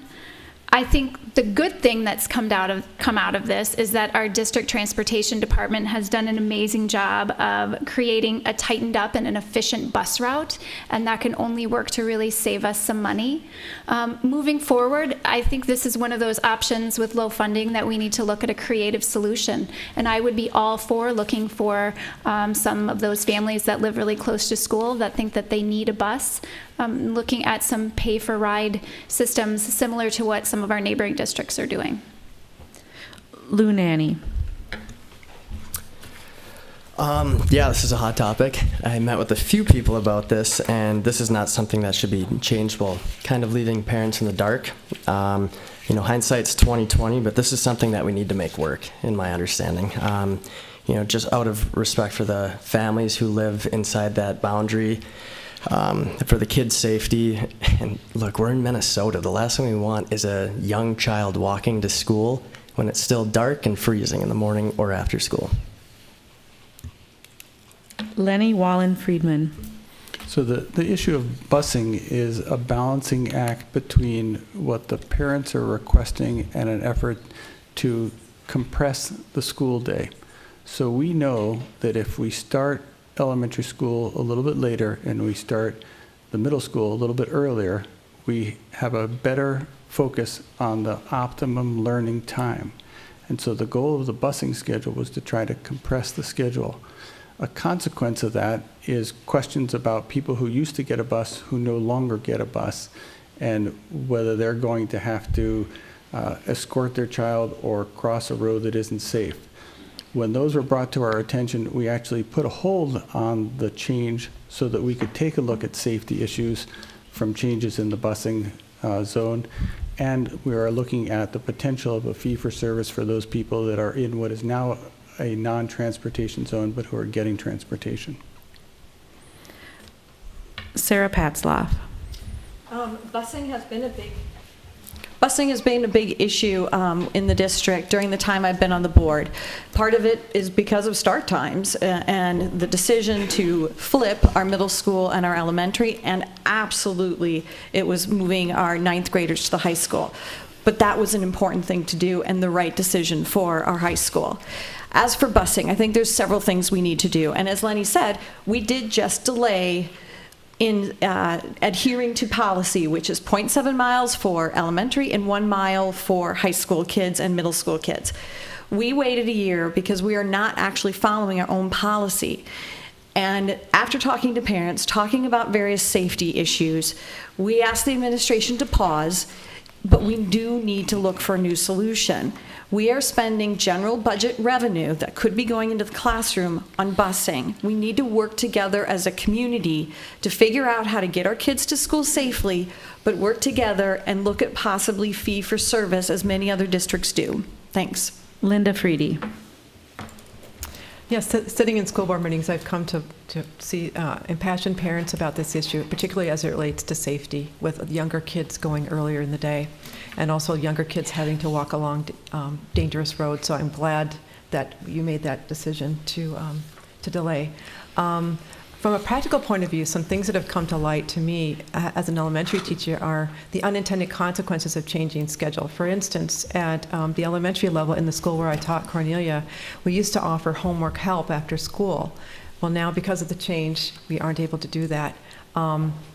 I think the good thing that's come out of this is that our district transportation department has done an amazing job of creating a tightened up and an efficient bus route, and that can only work to really save us some money. Moving forward, I think this is one of those options with low funding that we need to look at a creative solution, and I would be all for looking for some of those families that live really close to school that think that they need a bus, looking at some pay-for-ride systems similar to what some of our neighboring districts are doing. Lou Nanny. Yeah, this is a hot topic. I met with a few people about this, and this is not something that should be changed while kind of leaving parents in the dark. You know, hindsight's 20/20, but this is something that we need to make work, in my understanding. You know, just out of respect for the families who live inside that boundary, for the kids' safety. And look, we're in Minnesota. The last thing we want is a young child walking to school when it's still dark and freezing in the morning or after school. Lenny Wallen-Friedman. So the issue of busing is a balancing act between what the parents are requesting and an effort to compress the school day. So we know that if we start elementary school a little bit later and we start the middle school a little bit earlier, we have a better focus on the optimum learning time. And so the goal of the busing schedule was to try to compress the schedule. A consequence of that is questions about people who used to get a bus who no longer get a bus, and whether they're going to have to escort their child, or cross a road that isn't safe. When those were brought to our attention, we actually put a hold on the change so that we could take a look at safety issues from changes in the busing zone. And we are looking at the potential of a fee-for-service for those people that are in what is now a non-transportation zone, but who are getting transportation. Sarah Patzloff. Busing has been a big issue in the district during the time I've been on the board. Part of it is because of start times and the decision to flip our middle school and our elementary, and absolutely it was moving our 9th graders to the high school. But that was an important thing to do and the right decision for our high school. As for busing, I think there's several things we need to do. And as Lenny said, we did just delay in adhering to policy, which is 0.7 miles for elementary and 1 mile for high school kids and middle school kids. We waited a year because we are not actually following our own policy. And after talking to parents, talking about various safety issues, we asked the administration to pause, but we do need to look for a new solution. We are spending general budget revenue that could be going into the classroom on busing. We need to work together as a community to figure out how to get our kids to school safely, but work together and look at possibly fee for service as many other districts do. Thanks. Linda Freedy. Yes, sitting in school board meetings, I've come to see impassioned parents about this issue, particularly as it relates to safety, with younger kids going earlier in the day, and also younger kids having to walk along dangerous roads. So I'm glad that you made that decision to delay. From a practical point of view, some things that have come to light to me as an elementary teacher are the unintended consequences of changing schedule. For instance, at the elementary level in the school where I taught Cornelia, we used to offer homework help after school. Well, now because of the change, we aren't able to do that.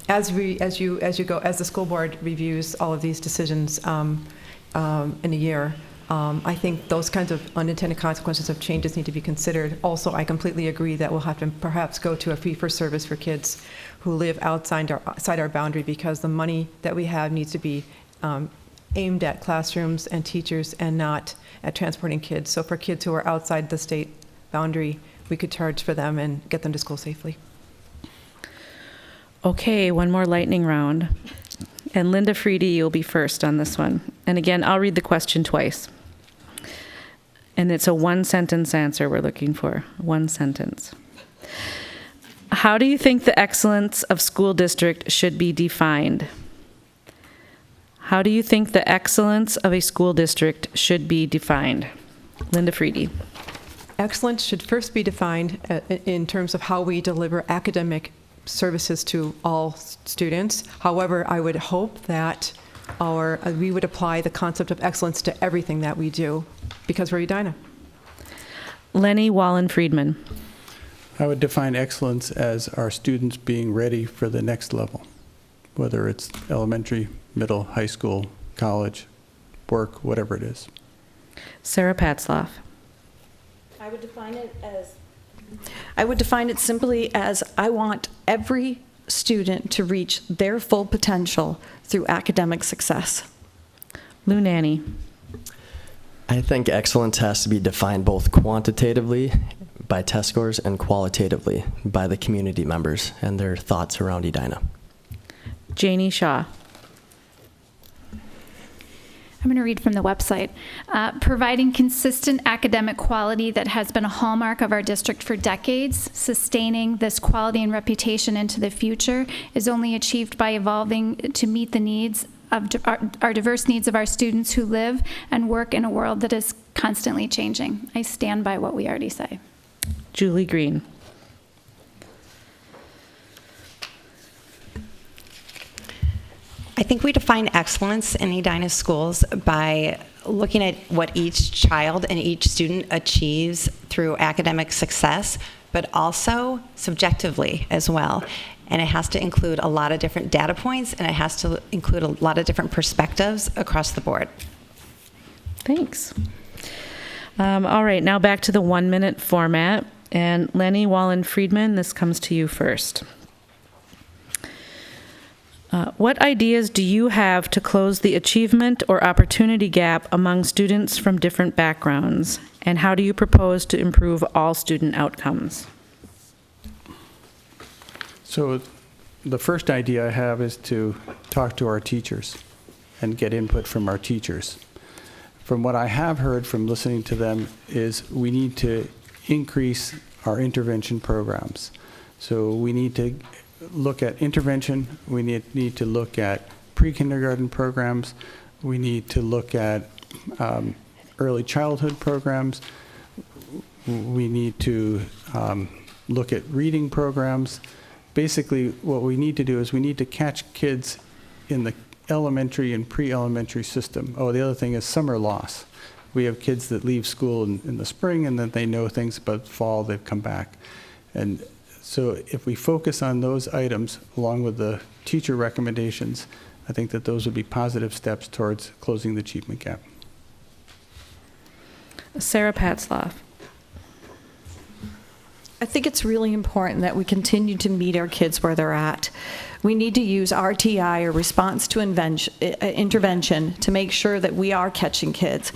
As the school board reviews all of these decisions in a year, I think those kinds of unintended consequences of changes need to be considered. Also, I completely agree that we'll have to perhaps go to a fee-for-service for kids who live outside our boundary, because the money that we have needs to be aimed at classrooms and teachers and not at transporting kids. So for kids who are outside the state boundary, we could charge for them and get them to school safely. Okay, one more lightning round. And Linda Freedy, you'll be first on this one. And again, I'll read the question twice. And it's a one-sentence answer we're looking for. One sentence. How do you think the excellence of school district should be defined? How do you think the excellence of a school district should be defined? Linda Freedy. Excellence should first be defined in terms of how we deliver academic services to all students. However, I would hope that we would apply the concept of excellence to everything that we do, because we're Edina. Lenny Wallen-Friedman. I would define excellence as our students being ready for the next level, whether it's elementary, middle, high school, college, work, whatever it is. Sarah Patzloff. I would define it simply as I want every student to reach their full potential through academic success. Lou Nanny. I think excellence has to be defined both quantitatively by test scores and qualitatively by the community members and their thoughts around Edina. Janie Shaw. I'm going to read from the website. Providing consistent academic quality that has been a hallmark of our district for decades, sustaining this quality and reputation into the future is only achieved by evolving to meet the needs of our diverse needs of our students who live and work in a world that is constantly changing. I stand by what we already say. Julie Green. I think we define excellence in Edina schools by looking at what each child and each student achieves through academic success, but also subjectively as well. And it has to include a lot of different data points, and it has to include a lot of different perspectives across the board. Thanks. All right, now back to the 1-minute format. And Lenny Wallen-Friedman, this comes to you first. What ideas do you have to close the achievement or opportunity gap among students from different backgrounds? And how do you propose to improve all student outcomes? So the first idea I have is to talk to our teachers and get input from our teachers. From what I have heard from listening to them is we need to increase our intervention programs. So we need to look at intervention, we need to look at pre-kindergarten programs, we need to look at early childhood programs, we need to look at reading programs. Basically, what we need to do is we need to catch kids in the elementary and pre-elementary system. Oh, the other thing is summer loss. We have kids that leave school in the spring and then they know things about fall, they've come back. And so if we focus on those items along with the teacher recommendations, I think that those would be positive steps towards closing the achievement gap. Sarah Patzloff. I think it's really important that we continue to meet our kids where they're at. We need to use RTI, or response to intervention, to make sure that we are catching kids.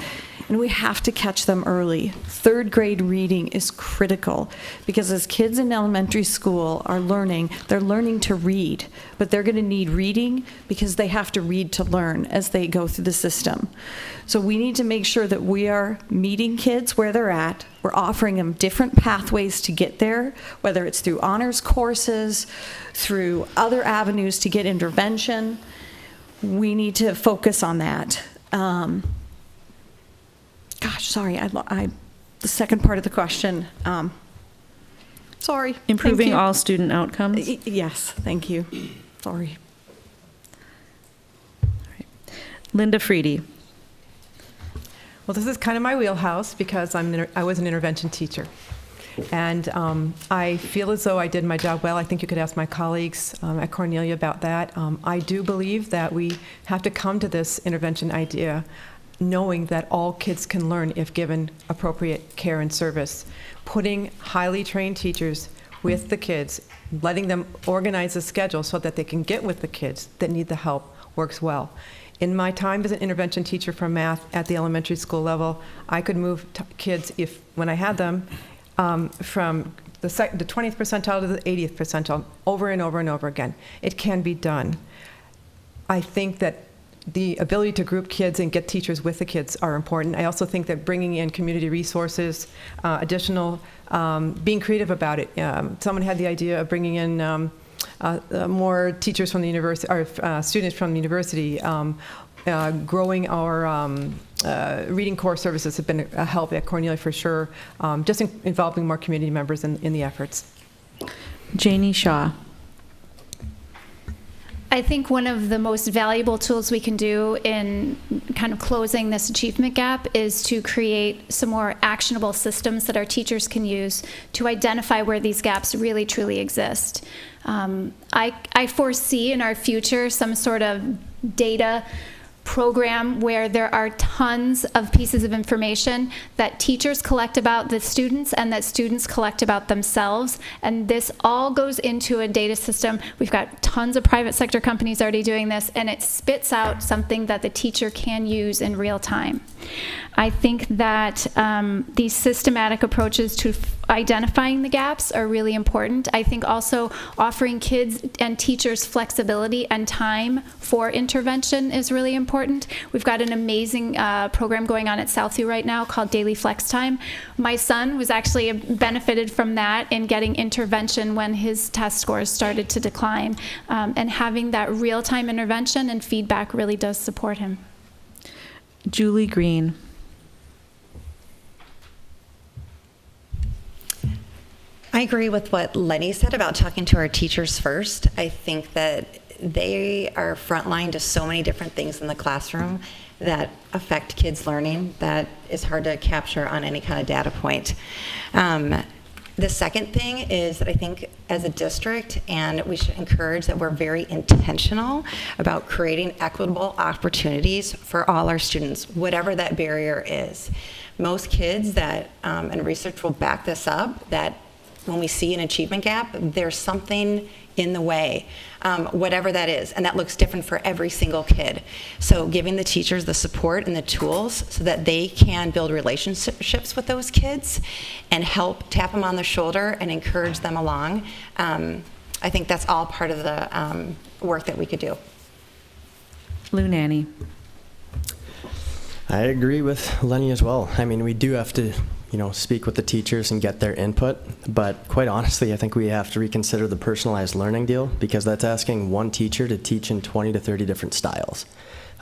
And we have to catch them early. Third grade reading is critical because as kids in elementary school are learning, they're learning to read, but they're going to need reading because they have to read to learn as they go through the system. So we need to make sure that we are meeting kids where they're at. We're offering them different pathways to get there, whether it's through honors courses, through other avenues to get intervention. We need to focus on that. Gosh, sorry, the second part of the question. Sorry. Improving all student outcomes? Yes, thank you. Sorry. Linda Freedy. Well, this is kind of my wheelhouse because I was an intervention teacher. And I feel as though I did my job well. I think you could ask my colleagues at Cornelia about that. I do believe that we have to come to this intervention idea knowing that all kids can learn if given appropriate care and service. Putting highly trained teachers with the kids, letting them organize a schedule so that they can get with the kids that need the help works well. In my time as an intervention teacher for math at the elementary school level, I could move kids, when I had them, from the 20th percentile to the 80th percentile over and over and over again. It can be done. I think that the ability to group kids and get teachers with the kids are important. I also think that bringing in community resources, additional, being creative about it. Someone had the idea of bringing in more teachers from the university, or students from the university. Growing our reading core services have been a help at Cornelia for sure, just involving more community members in the efforts. Janie Shaw. I think one of the most valuable tools we can do in kind of closing this achievement gap is to create some more actionable systems that our teachers can use to identify where these gaps really truly exist. I foresee in our future some sort of data program where there are tons of pieces of information that teachers collect about the students and that students collect about themselves, and this all goes into a data system. We've got tons of private sector companies already doing this, and it spits out something that the teacher can use in real time. I think that these systematic approaches to identifying the gaps are really important. I think also offering kids and teachers flexibility and time for intervention is really important. We've got an amazing program going on at Southview right now called Daily Flex Time. My son was actually benefited from that in getting intervention when his test scores started to decline. And having that real-time intervention and feedback really does support him. Julie Green. I agree with what Lenny said about talking to our teachers first. I think that they are frontline to so many different things in the classroom that affect kids' learning that is hard to capture on any kind of data point. The second thing is that I think as a district, and we should encourage that we're very intentional about creating equitable opportunities for all our students, whatever that barrier is. Most kids that, and research will back this up, that when we see an achievement gap, there's something in the way, whatever that is, and that looks different for every single kid. So giving the teachers the support and the tools so that they can build relationships with those kids and help tap them on the shoulder and encourage them along, I think that's all part of the work that we could do. Lou Nanny. I agree with Lenny as well. I mean, we do have to, speak with the teachers and get their input, but quite honestly, I think we have to reconsider the personalized learning deal, because that's asking one teacher to teach in 20 to 30 different styles.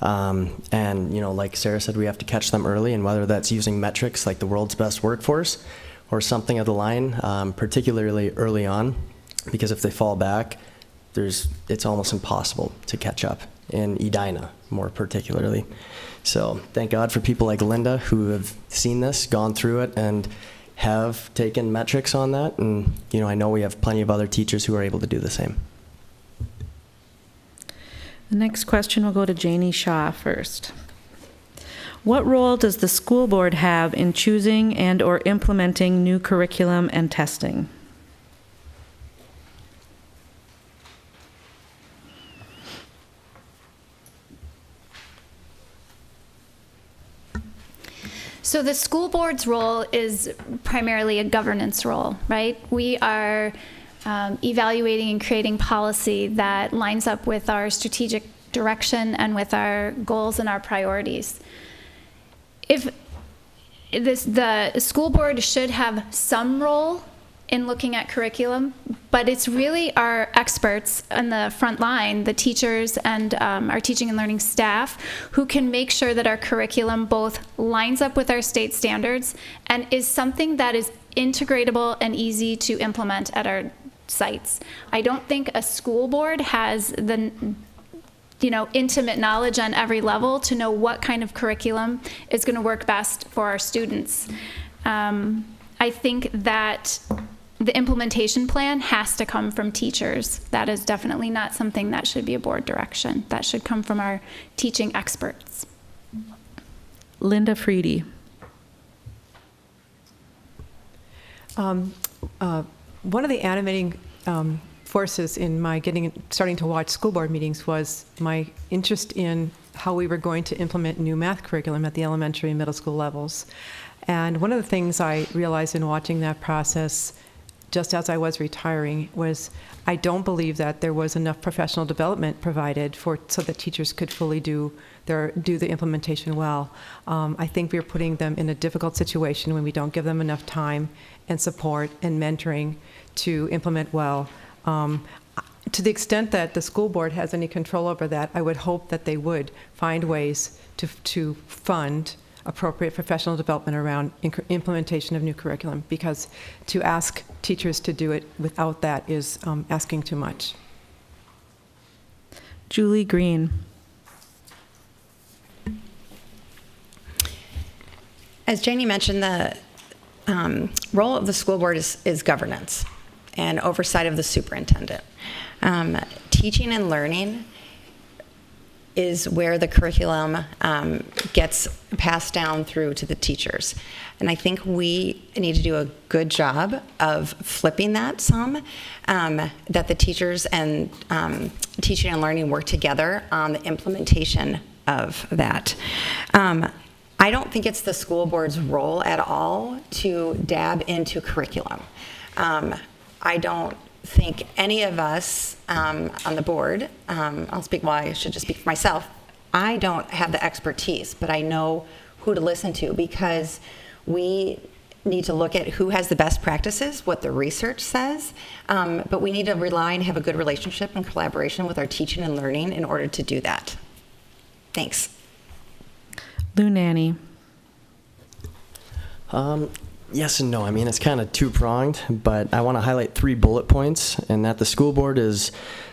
And, like Sarah said, we have to catch them early, and whether that's using metrics like the world's best workforce or something of the line, particularly early on, because if they fall back, it's almost impossible to catch up, in Edina more particularly. So thank God for people like Linda who have seen this, gone through it, and have taken metrics on that. And I know we have plenty of other teachers who are able to do the same. The next question will go to Janie Shaw first. What role does the school board have in choosing and or implementing new curriculum and testing? So the school board's role is primarily a governance role, right? We are evaluating and creating policy that lines up with our strategic direction and with our goals and our priorities. The school board should have some role in looking at curriculum, but it's really our experts on the front line, the teachers and our teaching and learning staff, who can make sure that our curriculum both lines up with our state standards and is something that is integratable and easy to implement at our sites. I don't think a school board has the intimate knowledge on every level to know what kind of curriculum is going to work best for our students. I think that the implementation plan has to come from teachers. That is definitely not something that should be a board direction. That should come from our teaching experts. Linda Freedy. One of the animating forces in my starting to watch school board meetings was my interest in how we were going to implement new math curriculum at the elementary and middle school levels. And one of the things I realized in watching that process, just as I was retiring, was I don't believe that there was enough professional development provided so that teachers could fully do the implementation well. I think we're putting them in a difficult situation when we don't give them enough time and support and mentoring to implement well. To the extent that the school board has any control over that, I would hope that they would find ways to fund appropriate professional development around implementation of new curriculum, because to ask teachers to do it without that is asking too much. Julie Green. As Janie mentioned, the role of the school board is governance and oversight of the superintendent. Teaching and learning is where the curriculum gets passed down through to the teachers. And I think we need to do a good job of flipping that some, that the teachers and teaching and learning work together on the implementation of that. I don't think it's the school board's role at all to dab into curriculum. I don't think any of us on the board, I should just speak for myself, I don't have the expertise, but I know who to listen to, because we need to look at who has the best practices, what the research says, but we need to rely and have a good relationship and collaboration with our teaching and learning in order to do that. Thanks. Lou Nanny. Yes and no. I mean, it's kind of two-pronged, but I want to highlight 3 bullet points, and that the school board is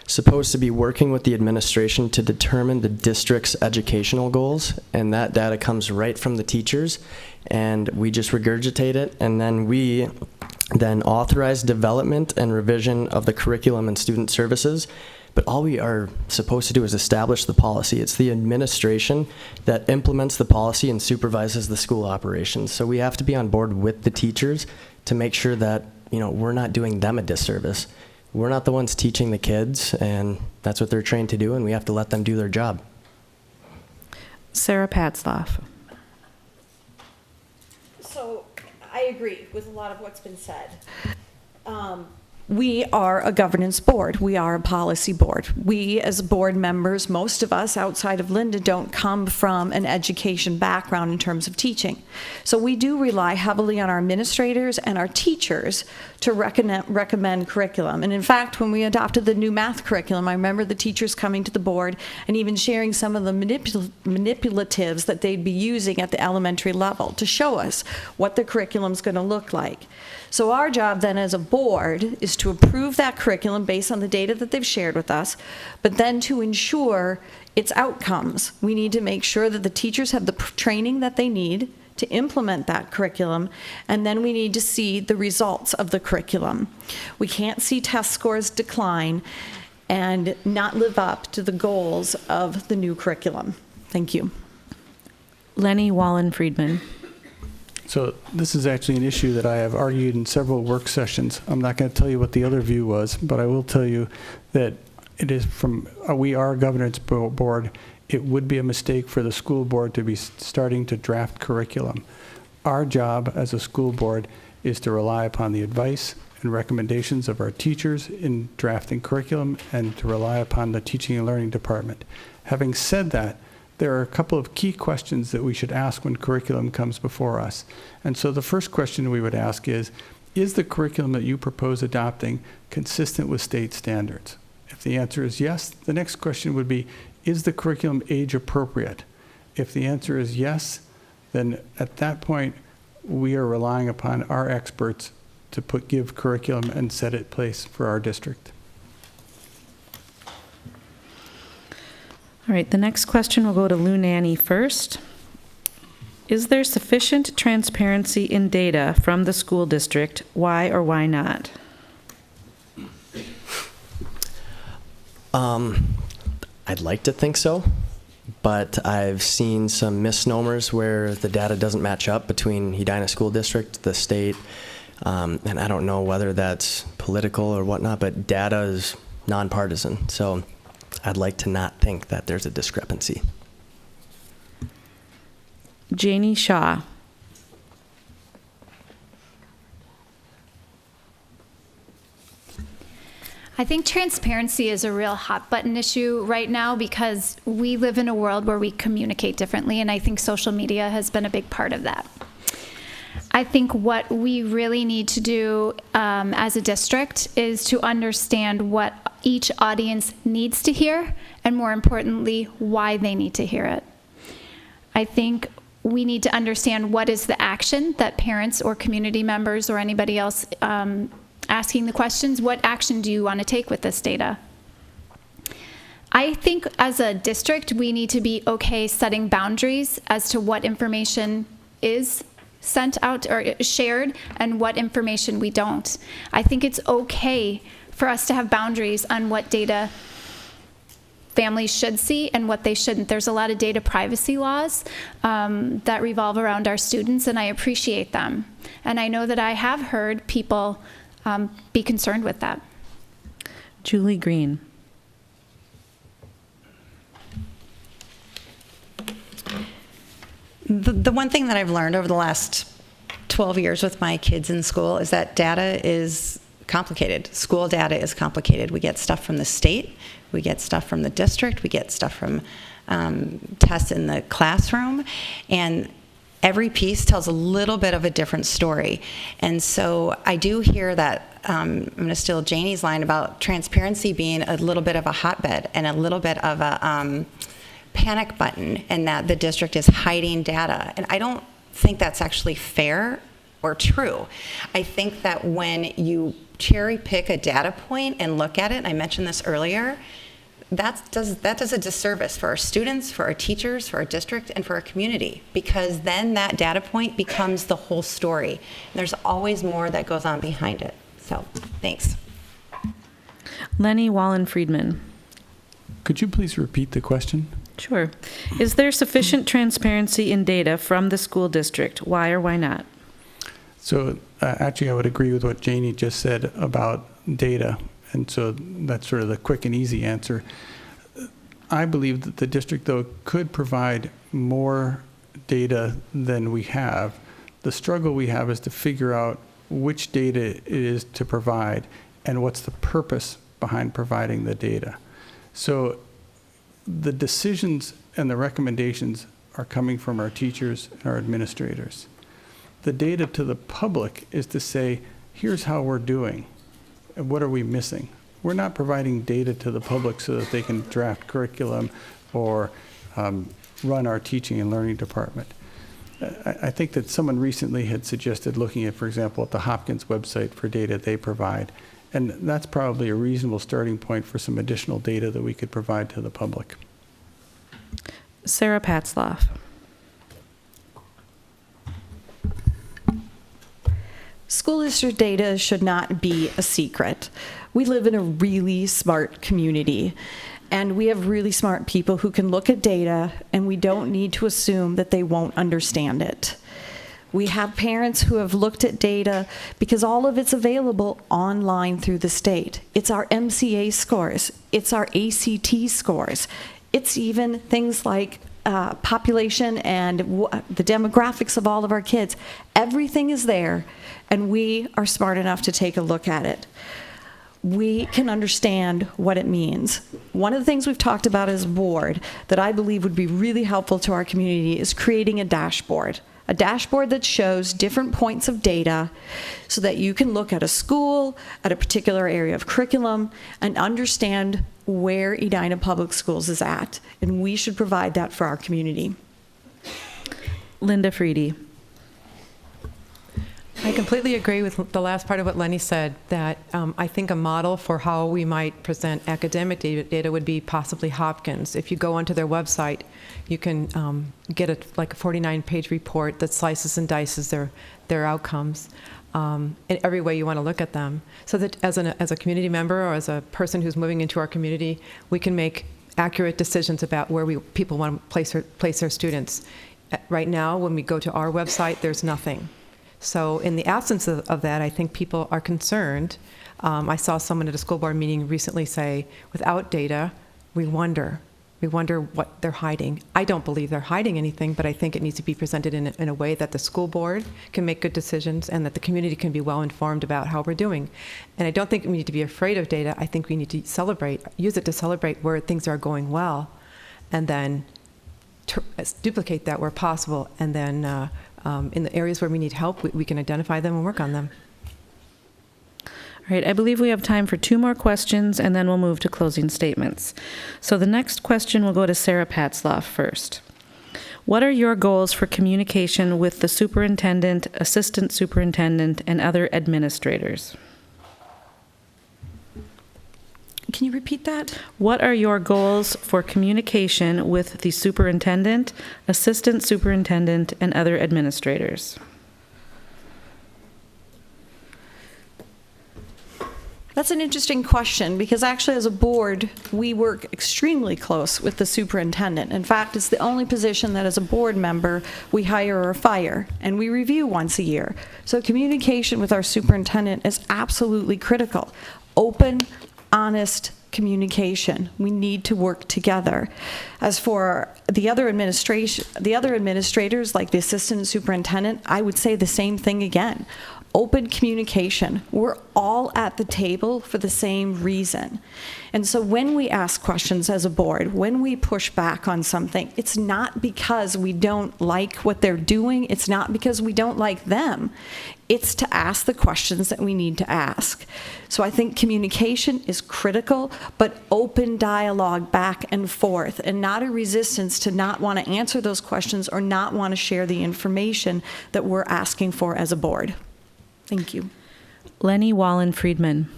supposed to be working with the administration to determine the district's educational goals, and that data comes right from the teachers, and we just regurgitate it, and then we authorize development and revision of the curriculum and student services. But all we are supposed to do is establish the policy. It's the administration that implements the policy and supervises the school operations. So we have to be on board with the teachers to make sure that we're not doing them a disservice. We're not the ones teaching the kids, and that's what they're trained to do, and we have to let them do their job. Sarah Patzloff. So I agree with a lot of what's been said. We are a governance board. We are a policy board. We, as board members, most of us outside of Linda don't come from an education background in terms of teaching. So we do rely heavily on our administrators and our teachers to recommend curriculum. And in fact, when we adopted the new math curriculum, I remember the teachers coming to the board and even sharing some of the manipulatives that they'd be using at the elementary level to show us what the curriculum's going to look like. So our job then as a board is to approve that curriculum based on the data that they've shared with us, but then to ensure its outcomes. We need to make sure that the teachers have the training that they need to implement that curriculum, and then we need to see the results of the curriculum. We can't see test scores decline and not live up to the goals of the new curriculum. Thank you. Lenny Wallen-Friedman. So this is actually an issue that I have argued in several work sessions. I'm not going to tell you what the other view was, but I will tell you that it is from, we are a governance board. It would be a mistake for the school board to be starting to draft curriculum. Our job as a school board is to rely upon the advice and recommendations of our teachers in drafting curriculum and to rely upon the teaching and learning department. Having said that, there are a couple of key questions that we should ask when curriculum comes before us. And so the first question we would ask is the curriculum that you propose adopting consistent with state standards? If the answer is yes, the next question would be, is the curriculum age appropriate? If the answer is yes, then at that point, we are relying upon our experts to give curriculum and set it place for our district. All right, the next question will go to Lou Nanny first. Is there sufficient transparency in data from the school district? Why or why not? I'd like to think so, but I've seen some misnomers where the data doesn't match up between Edina School District, the state, and I don't know whether that's political or whatnot, but data is nonpartisan, so I'd like to not think that there's a discrepancy. Janie Shaw. I think transparency is a real hot button issue right now because we live in a world where we communicate differently, and I think social media has been a big part of that. I think what we really need to do as a district is to understand what each audience needs to hear, and more importantly, why they need to hear it. I think we need to understand what is the action that parents or community members or anybody else asking the questions, what action do you want to take with this data? I think as a district, we need to be okay setting boundaries as to what information is sent out or shared and what information we don't. I think it's okay for us to have boundaries on what data families should see and what they shouldn't. There's a lot of data privacy laws that revolve around our students, and I appreciate them. And I know that I have heard people be concerned with that. Julie Green. The one thing that I've learned over the last 12 years with my kids in school is that data is complicated. School data is complicated. We get stuff from the state, we get stuff from the district, we get stuff from tests in the classroom, and every piece tells a little bit of a different story. And so I do hear that, I'm going to steal Janie's line about transparency being a little bit of a hotbed and a little bit of a panic button, and that the district is hiding data. And I don't think that's actually fair or true. I think that when you cherry pick a data point and look at it, and I mentioned this earlier, that does a disservice for our students, for our teachers, for our district, and for our community, because then that data point becomes the whole story. There's always more that goes on behind it. So, thanks. Lenny Wallen-Friedman. Could you please repeat the question? Sure. Is there sufficient transparency in data from the school district? Why or why not? So actually, I would agree with what Janie just said about data, and so that's sort of the quick and easy answer. I believe that the district, though, could provide more data than we have. The struggle we have is to figure out which data it is to provide and what's the purpose behind providing the data. So the decisions and the recommendations are coming from our teachers and our administrators. The data to the public is to say, here's how we're doing, and what are we missing? We're not providing data to the public so that they can draft curriculum or run our teaching and learning department. I think that someone recently had suggested looking at, for example, at the Hopkins website for data they provide, and that's probably a reasonable starting point for some additional data that we could provide to the public. Sarah Patzloff. School district data should not be a secret. We live in a really smart community, and we have really smart people who can look at data, and we don't need to assume that they won't understand it. We have parents who have looked at data because all of it's available online through the state. It's our MCA scores, it's our ACT scores, it's even things like population and the demographics of all of our kids. Everything is there, and we are smart enough to take a look at it. We can understand what it means. One of the things we've talked about as a board that I believe would be really helpful to our community is creating a dashboard that shows different points of data so that you can look at a school, at a particular area of curriculum, and understand where Edina Public Schools is at. And we should provide that for our community. Linda Freedy. I completely agree with the last part of what Lenny said, that I think a model for how we might present academic data would be possibly Hopkins. If you go onto their website, you can get like a 49-page report that slices and dices their outcomes in every way you want to look at them, so that as a community member or as a person who's moving into our community, we can make accurate decisions about where people want to place their students. Right now, when we go to our website, there's nothing. So in the absence of that, I think people are concerned. I saw someone at a school board meeting recently say, without data, we wonder what they're hiding. I don't believe they're hiding anything, but I think it needs to be presented in a way that the school board can make good decisions and that the community can be well informed about how we're doing. And I don't think we need to be afraid of data. I think we need to use it to celebrate where things are going well, and then duplicate that where possible, and then in the areas where we need help, we can identify them and work on them. All right, I believe we have time for 2 more questions, and then we'll move to closing statements. So the next question will go to Sarah Patzloff first. What are your goals for communication with the superintendent, assistant superintendent, and other administrators? Can you repeat that? What are your goals for communication with the superintendent, assistant superintendent, and other administrators? That's an interesting question, because actually as a board, we work extremely close with the superintendent. In fact, it's the only position that as a board member, we hire or fire, and we review once a year. So communication with our superintendent is absolutely critical. Open, honest communication. We need to work together. As for the other administrators, like the assistant superintendent, I would say the same thing again. Open communication. We're all at the table for the same reason. And so when we ask questions as a board, when we push back on something, it's not because we don't like what they're doing. It's not because we don't like them. It's to ask the questions that we need to ask. So I think communication is critical, but open dialogue back and forth, and not a resistance to not want to answer those questions or not want to share the information that we're asking for as a board. Thank you. Lenny Wallen-Friedman.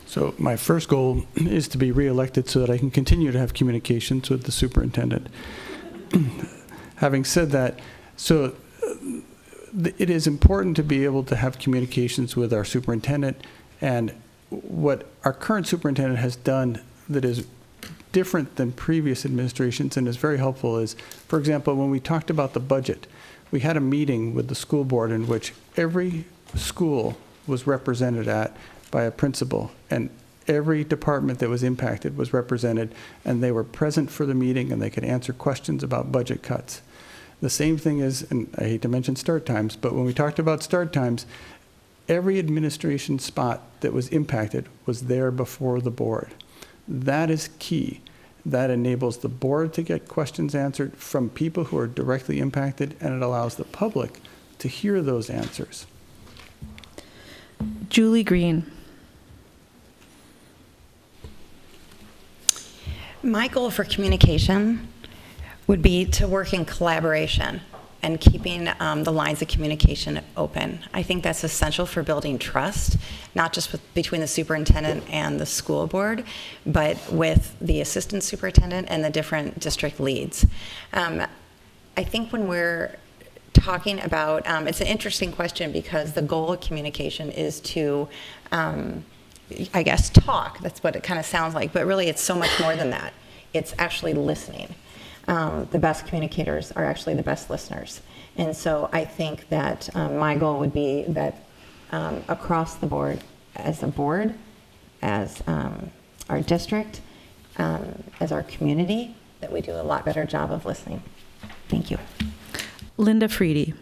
So my first goal is to be reelected so that I can continue to have communications with the superintendent. Having said that, so it is important to be able to have communications with our superintendent, and what our current superintendent has done that is different than previous administrations and is very helpful is, for example, when we talked about the budget, we had a meeting with the school board in which every school was represented by a principal, and every department that was impacted was represented, and they were present for the meeting, and they could answer questions about budget cuts. The same thing is, and I hate to mention start times, but when we talked about start times, every administration spot that was impacted was there before the board. That is key. That enables the board to get questions answered from people who are directly impacted, and it allows the public to hear those answers. Julie Green. My goal for communication would be to work in collaboration and keeping the lines of communication open. I think that's essential for building trust, not just between the superintendent and the school board, but with the assistant superintendent and the different district leads. I think when we're talking about, it's an interesting question because the goal of communication is to, I guess, talk. That's what it kind of sounds like, but really it's so much more than that. It's actually listening. The best communicators are actually the best listeners. And so I think that my goal would be that across the board, as a board, as our district, as our community, that we do a lot better job of listening. Thank you. Linda Freedy.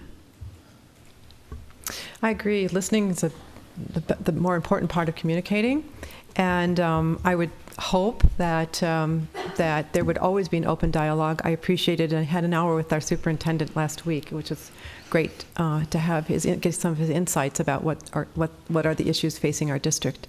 I agree. Listening is the more important part of communicating, and I would hope that that there would always be an open dialogue. I appreciated, I had an hour with our superintendent last week, which was great to have get some of his insights about what are the issues facing our district.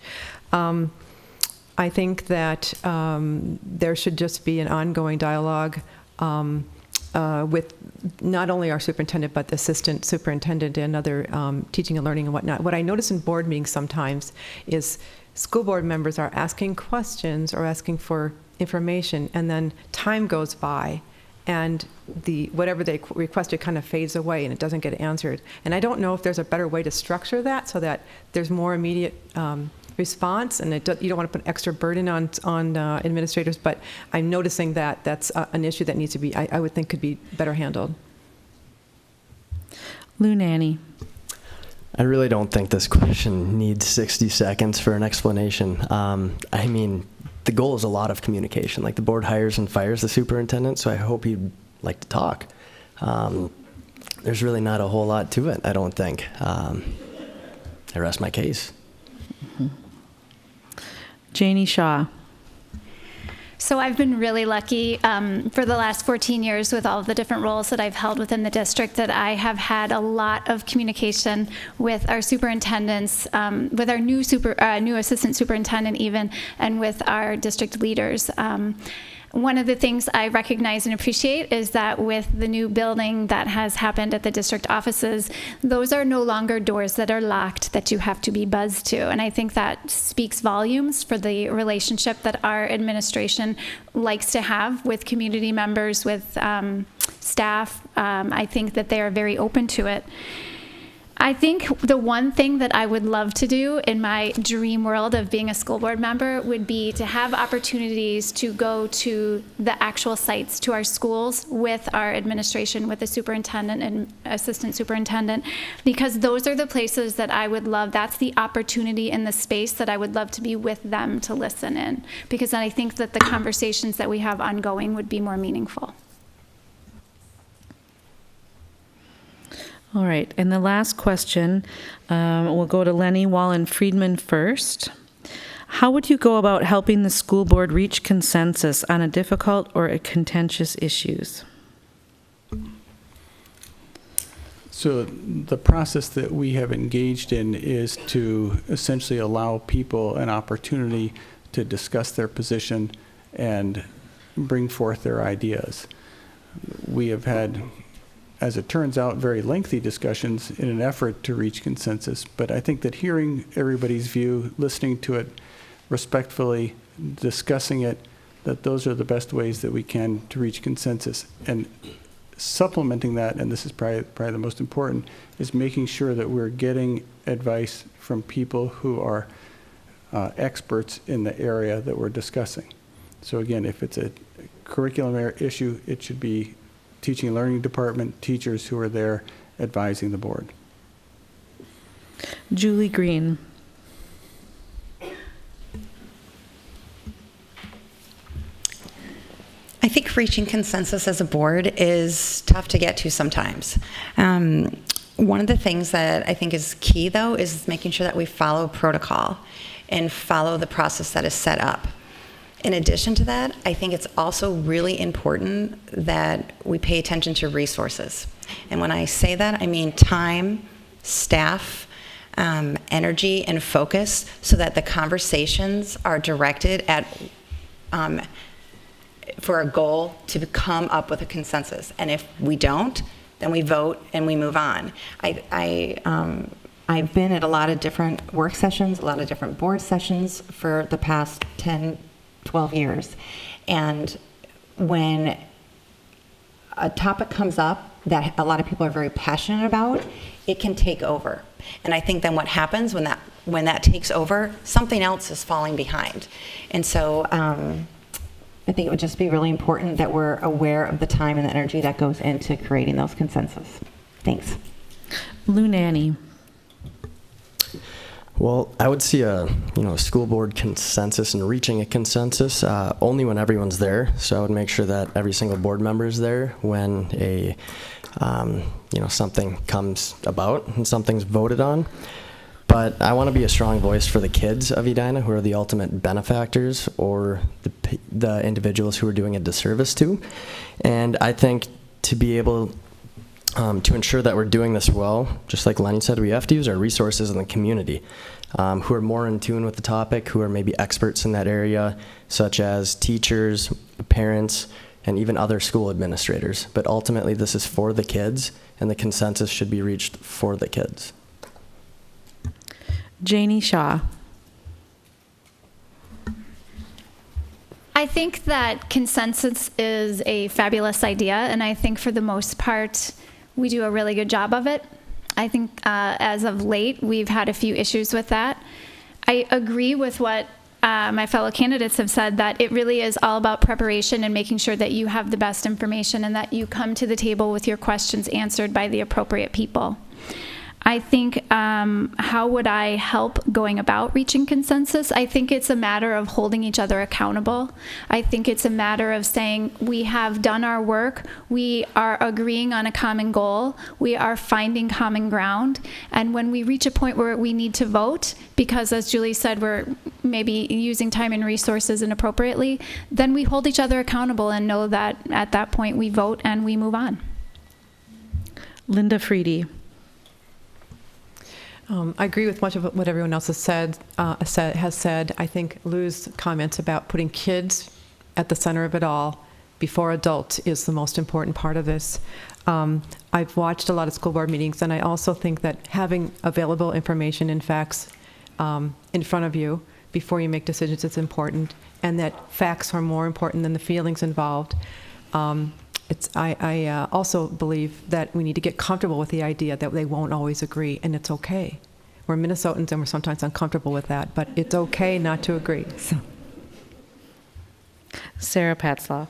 I think that there should just be an ongoing dialogue with not only our superintendent, but the assistant superintendent and other teaching and learning and whatnot. What I notice in board meetings sometimes is school board members are asking questions or asking for information, and then time goes by, and whatever they requested kind of fades away and it doesn't get answered. And I don't know if there's a better way to structure that so that there's more immediate response, and you don't want to put extra burden on administrators, but I'm noticing that that's an issue that needs to be, I would think, could be better handled. Lou Nanny. I really don't think this question needs 60 seconds for an explanation. I mean, the goal is a lot of communication. Like, the board hires and fires the superintendent, so I hope he'd like to talk. There's really not a whole lot to it, I don't think. I rest my case. Mm-hmm. Janie Shaw. So I've been really lucky for the last 14 years with all of the different roles that I've held within the district that I have had a lot of communication with our superintendents, with our new assistant superintendent even, and with our district leaders. One of the things I recognize and appreciate is that with the new building that has happened at the district offices, those are no longer doors that are locked that you have to be buzzed to. And I think that speaks volumes for the relationship that our administration likes to have with community members, with staff. I think that they are very open to it. I think the one thing that I would love to do in my dream world of being a school board member would be to have opportunities to go to the actual sites, to our schools with our administration, with the superintendent and assistant superintendent, because those are the places that I would love. That's the opportunity in the space that I would love to be with them to listen in, because I think that the conversations that we have ongoing would be more meaningful. All right, and the last question, we'll go to Lenny Wallen Friedman first. How would you go about helping the school board reach consensus on a difficult or a contentious issues? So the process that we have engaged in is to essentially allow people an opportunity to discuss their position and bring forth their ideas. We have had, as it turns out, very lengthy discussions in an effort to reach consensus. But I think that hearing everybody's view, listening to it respectfully, discussing it, that those are the best ways that we can to reach consensus. And supplementing that, and this is probably the most important, is making sure that we're getting advice from people who are experts in the area that we're discussing. So again, if it's a curriculum issue, it should be teaching and learning department, teachers who are there advising the board. Julie Green. I think reaching consensus as a board is tough to get to sometimes. One of the things that I think is key, though, is making sure that we follow protocol and follow the process that is set up. In addition to that, I think it's also really important that we pay attention to resources. And when I say that, I mean time, staff, energy, and focus, so that the conversations are directed at for a goal to come up with a consensus. And if we don't, then we vote and we move on. I've been at a lot of different work sessions, a lot of different board sessions for the past 10, 12 years. And when a topic comes up that a lot of people are very passionate about, it can take over. And I think then what happens when that takes over, something else is falling behind. And so I think it would just be really important that we're aware of the time and the energy that goes into creating those consensus. Thanks. Lou Nanny. Well, I would see a school board consensus and reaching a consensus only when everyone's there. So I would make sure that every single board member is there when a something comes about and something's voted on. But I want to be a strong voice for the kids of Edina, who are the ultimate benefactors, or the individuals who are doing a disservice to. And I think to be able to ensure that we're doing this well, just like Lenny said, we have to use our resources in the community who are more in tune with the topic, who are maybe experts in that area, such as teachers, parents, and even other school administrators. But ultimately, this is for the kids, and the consensus should be reached for the kids. Janie Shaw. I think that consensus is a fabulous idea, and I think for the most part, we do a really good job of it. I think as of late, we've had a few issues with that. I agree with what my fellow candidates have said, that it really is all about preparation and making sure that you have the best information and that you come to the table with your questions answered by the appropriate people. I think how would I help going about reaching consensus? I think it's a matter of holding each other accountable. I think it's a matter of saying we have done our work, we are agreeing on a common goal, we are finding common ground, and when we reach a point where we need to vote, because as Julie said, we're maybe using time and resources inappropriately, then we hold each other accountable and know that at that point we vote and we move on. Linda Freedy. I agree with much of what everyone else has said. I think Lou's comments about putting kids at the center of it all before adults is the most important part of this. I've watched a lot of school board meetings, and I also think that having available information and facts in front of you before you make decisions is important, and that facts are more important than the feelings involved. I also believe that we need to get comfortable with the idea that they won't always agree, and it's okay. We're Minnesotans, and we're sometimes uncomfortable with that, but it's okay not to agree. So. Sarah Patzloff.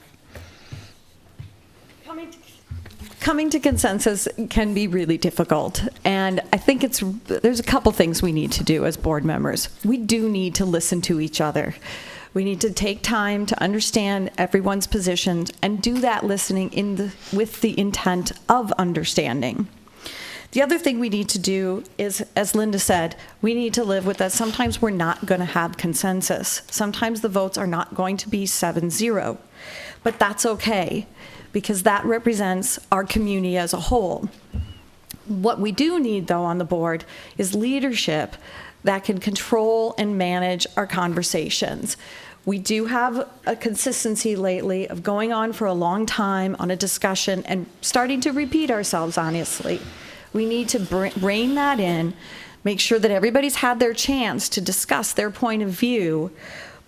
Coming to consensus can be really difficult, and I think there's a couple things we need to do as board members. We do need to listen to each other. We need to take time to understand everyone's positions and do that listening with the intent of understanding. The other thing we need to do is, as Linda said, we need to live with that sometimes we're not going to have consensus. Sometimes the votes are not going to be 7-0, but that's okay because that represents our community as a whole. What we do need, though, on the board is leadership that can control and manage our conversations. We do have a consistency lately of going on for a long time on a discussion and starting to repeat ourselves, honestly. We need to rein that in, make sure that everybody's had their chance to discuss their point of view,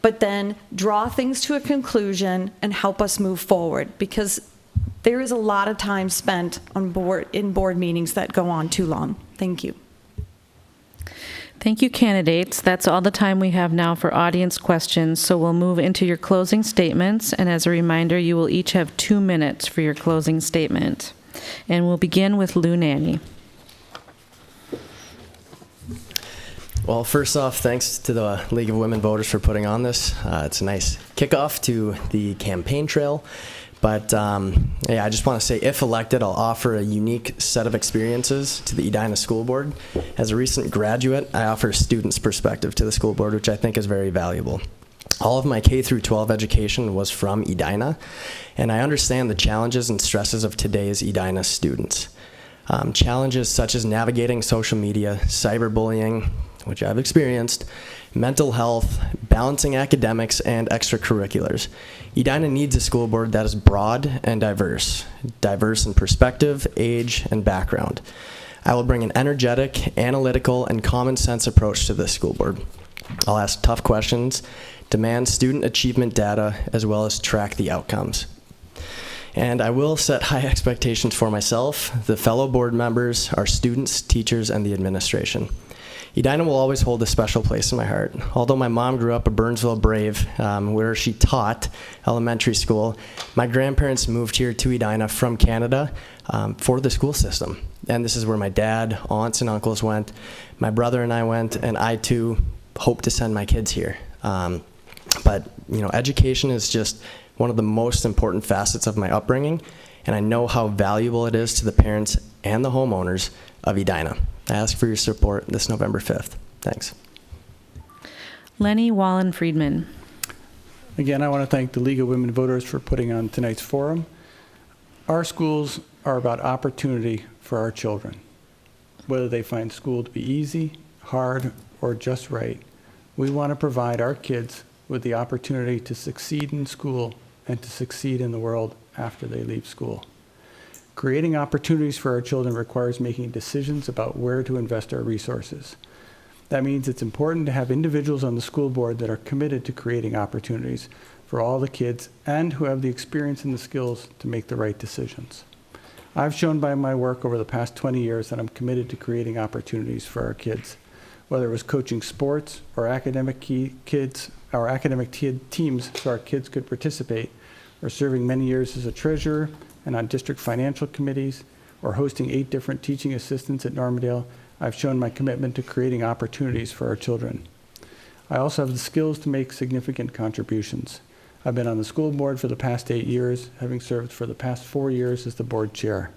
but then draw things to a conclusion and help us move forward, because there is a lot of time spent in board meetings that go on too long. Thank you. Thank you, candidates. That's all the time we have now for audience questions, so we'll move into your closing statements. And as a reminder, you will each have 2 minutes for your closing statement. And we'll begin with Lou Nanny. Well, first off, thanks to the League of Women Voters for putting on this. It's a nice kickoff to the campaign trail. But yeah, I just want to say, if elected, I'll offer a unique set of experiences to the Edina School Board. As a recent graduate, I offer a student's perspective to the school board, which I think is very valuable. All of my K through 12 education was from Edina, and I understand the challenges and stresses of today's Edina students. Challenges such as navigating social media, cyberbullying, which I've experienced, mental health, balancing academics, and extracurriculars. Edina needs a school board that is broad and diverse in perspective, age, and background. I will bring an energetic, analytical, and common sense approach to this school board. I'll ask tough questions, demand student achievement data, as well as track the outcomes. And I will set high expectations for myself, the fellow board members, our students, teachers, and the administration. Edina will always hold a special place in my heart. Although my mom grew up a Burnsville Brave, where she taught elementary school, my grandparents moved here to Edina from Canada for the school system. And this is where my dad, aunts, and uncles went. My brother and I went, and I too hope to send my kids here. But you know, education is just one of the most important facets of my upbringing, and I know how valuable it is to the parents and the homeowners of Edina. I ask for your support this November 5th. Thanks. Lenny Wallen-Friedman. Again, I want to thank the League of Women Voters for putting on tonight's forum. Our schools are about opportunity for our children. Whether they find school to be easy, hard, or just right, we want to provide our kids with the opportunity to succeed in school and to succeed in the world after they leave school. Creating opportunities for our children requires making decisions about where to invest our resources. That means it's important to have individuals on the school board that are committed to creating opportunities for all the kids and who have the experience and the skills to make the right decisions. I've shown by my work over the past 20 years that I'm committed to creating opportunities for our kids, whether it was coaching sports or academic teams so our kids could participate, or serving many years as a treasurer and on district financial committees, or hosting 8 different teaching assistants at Normandale. I've shown my commitment to creating opportunities for our children. I also have the skills to make significant contributions. I've been on the school board for the past 8 years, having served for the past 4 years as the board chair.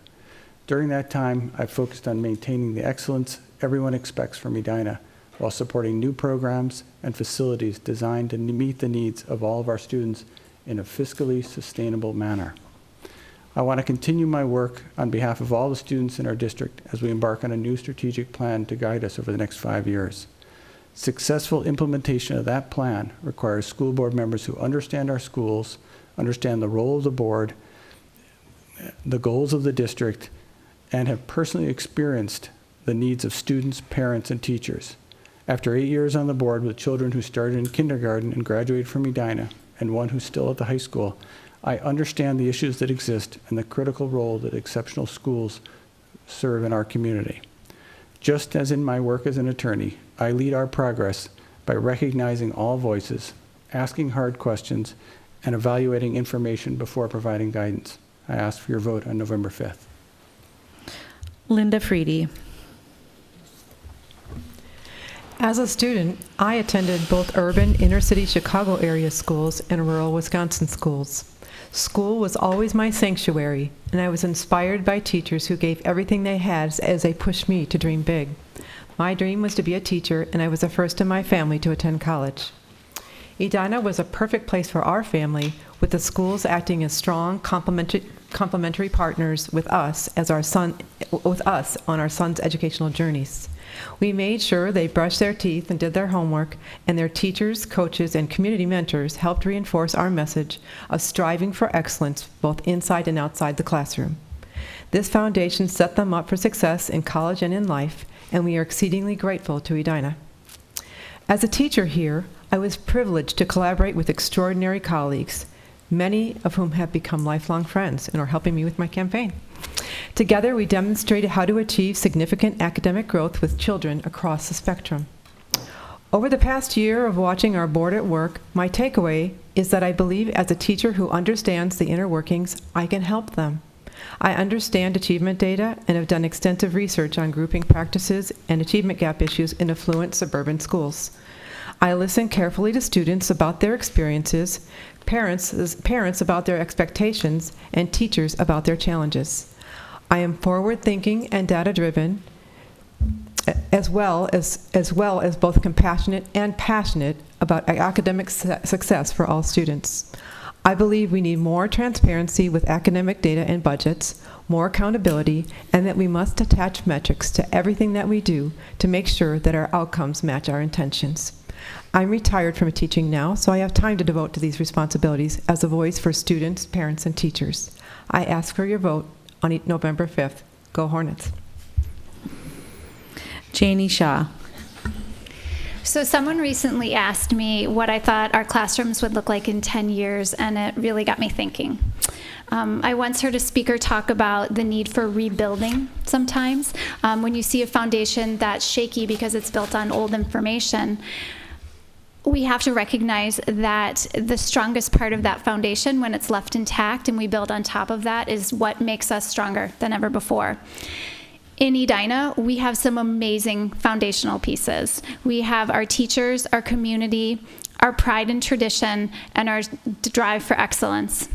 During that time, I've focused on maintaining the excellence everyone expects from Edina, while supporting new programs and facilities designed to meet the needs of all of our students in a fiscally sustainable manner. I want to continue my work on behalf of all the students in our district as we embark on a new strategic plan to guide us over the next 5 years. Successful implementation of that plan requires school board members who understand our schools, understand the role of the board, the goals of the district, and have personally experienced the needs of students, parents, and teachers. After 8 years on the board with children who started in kindergarten and graduated from Edina, and one who's still at the high school, I understand the issues that exist and the critical role that exceptional schools serve in our community. Just as in my work as an attorney, I lead our progress by recognizing all voices, asking hard questions, and evaluating information before providing guidance. I ask for your vote on November 5th. Linda Freedy. As a student, I attended both urban inner-city Chicago area schools and rural Wisconsin schools. School was always my sanctuary, and I was inspired by teachers who gave everything they had as they pushed me to dream big. My dream was to be a teacher, and I was the first in my family to attend college. Edina was a perfect place for our family, with the schools acting as strong complementary partners with us on our son's educational journeys. We made sure they brushed their teeth and did their homework, and their teachers, coaches, and community mentors helped reinforce our message of striving for excellence both inside and outside the classroom. This foundation set them up for success in college and in life, and we are exceedingly grateful to Edina. As a teacher here, I was privileged to collaborate with extraordinary colleagues, many of whom have become lifelong friends and are helping me with my campaign. Together, we demonstrated how to achieve significant academic growth with children across the spectrum. Over the past year of watching our board at work, my takeaway is that I believe as a teacher who understands the inner workings, I can help them. I understand achievement data and have done extensive research on grouping practices and achievement gap issues in affluent suburban schools. I listen carefully to students about their experiences, parents about their expectations, and teachers about their challenges. I am forward-thinking and data-driven, as well as both compassionate and passionate about academic success for all students. I believe we need more transparency with academic data and budgets, more accountability, and that we must attach metrics to everything that we do to make sure that our outcomes match our intentions. I'm retired from teaching now, so I have time to devote to these responsibilities as a voice for students, parents, and teachers. I ask for your vote on November 5th. Go Hornets. Janie Shaw. So someone recently asked me what I thought our classrooms would look like in 10 years, and it really got me thinking. I once heard a speaker talk about the need for rebuilding sometimes. When you see a foundation that's shaky because it's built on old information, we have to recognize that the strongest part of that foundation, when it's left intact and we build on top of that, is what makes us stronger than ever before. In Edina, we have some amazing foundational pieces. We have our teachers, our community, our pride and tradition, and our drive for excellence.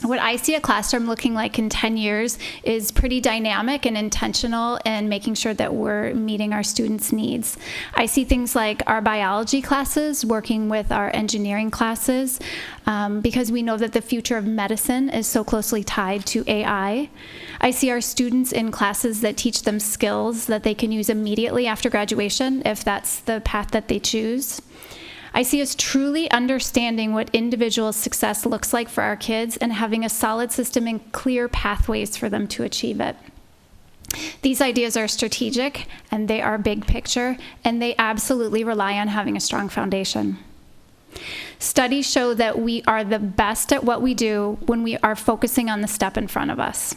What I see a classroom looking like in 10 years is pretty dynamic and intentional in making sure that we're meeting our students' needs. I see things like our biology classes working with our engineering classes because we know that the future of medicine is so closely tied to AI. I see our students in classes that teach them skills that they can use immediately after graduation if that's the path that they choose. I see us truly understanding what individual success looks like for our kids and having a solid system and clear pathways for them to achieve it. These ideas are strategic and they are big picture, and they absolutely rely on having a strong foundation. Studies show that we are the best at what we do when we are focusing on the step in front of us.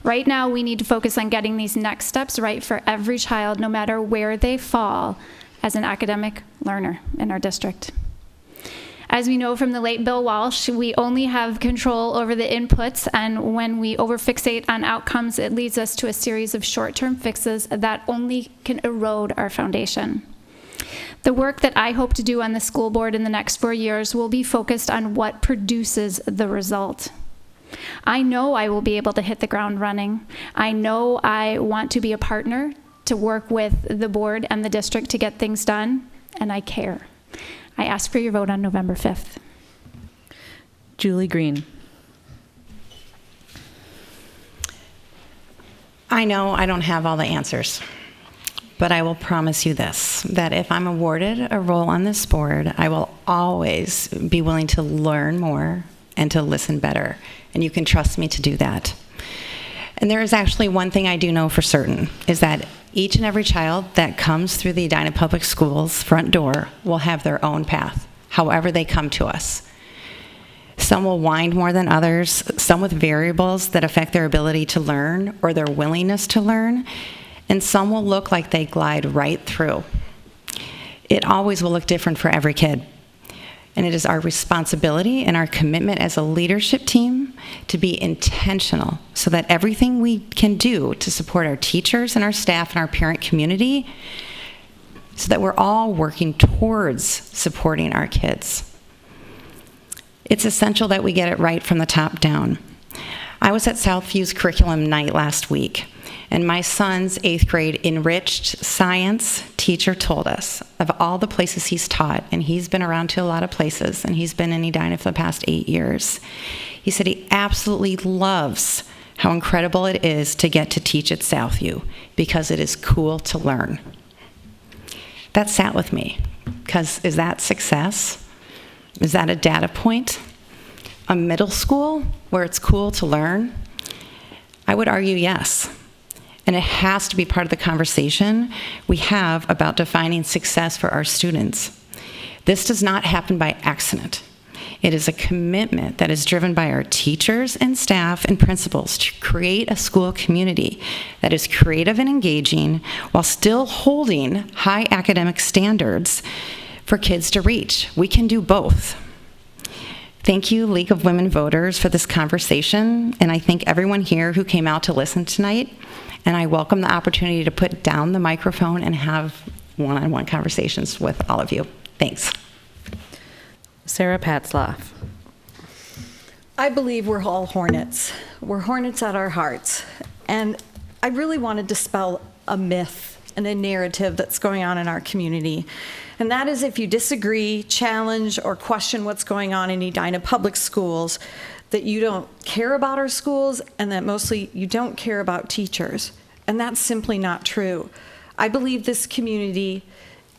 Right now, we need to focus on getting these next steps right for every child, no matter where they fall as an academic learner in our district. As we know from the late Bill Walsh, we only have control over the inputs, and when we overfixate on outcomes, it leads us to a series of short-term fixes that only can erode our foundation. The work that I hope to do on the school board in the next 4 years will be focused on what produces the result. I know I will be able to hit the ground running. I know I want to be a partner to work with the board and the district to get things done, and I care. I ask for your vote on November 5th. Julie Green. I know I don't have all the answers, but I will promise you this, that if I'm awarded a role on this board, I will always be willing to learn more and to listen better, and you can trust me to do that. And there is actually one thing I do know for certain, is that each and every child that comes through the Edina Public Schools front door will have their own path, however they come to us. Some will wind more than others, some with variables that affect their ability to learn or their willingness to learn, and some will look like they glide right through. It always will look different for every kid. And it is our responsibility and our commitment as a leadership team to be intentional so that everything we can do to support our teachers and our staff and our parent community, so that we're all working towards supporting our kids. It's essential that we get it right from the top down. I was at Southview's curriculum night last week, and my son's 8th grade enriched science teacher told us of all the places he's taught, and he's been around to a lot of places, and he's been in Edina for the past 8 years. He said he absolutely loves how incredible it is to get to teach at Southview because it is cool to learn. That sat with me, because is that success? Is that a data point? A middle school where it's cool to learn? I would argue yes. And it has to be part of the conversation we have about defining success for our students. This does not happen by accident. It is a commitment that is driven by our teachers and staff and principals to create a school community that is creative and engaging while still holding high academic standards for kids to reach. We can do both. Thank you, League of Women Voters, for this conversation, and I thank everyone here who came out to listen tonight, and I welcome the opportunity to put down the microphone and have one-on-one conversations with all of you. Thanks. Sarah Patzloff. I believe we're all Hornets. We're Hornets at our hearts. And I really want to dispel a myth and a narrative that's going on in our community. And that is, if you disagree, challenge, or question what's going on in Edina Public Schools, that you don't care about our schools and that mostly you don't care about teachers. And that's simply not true. I believe this community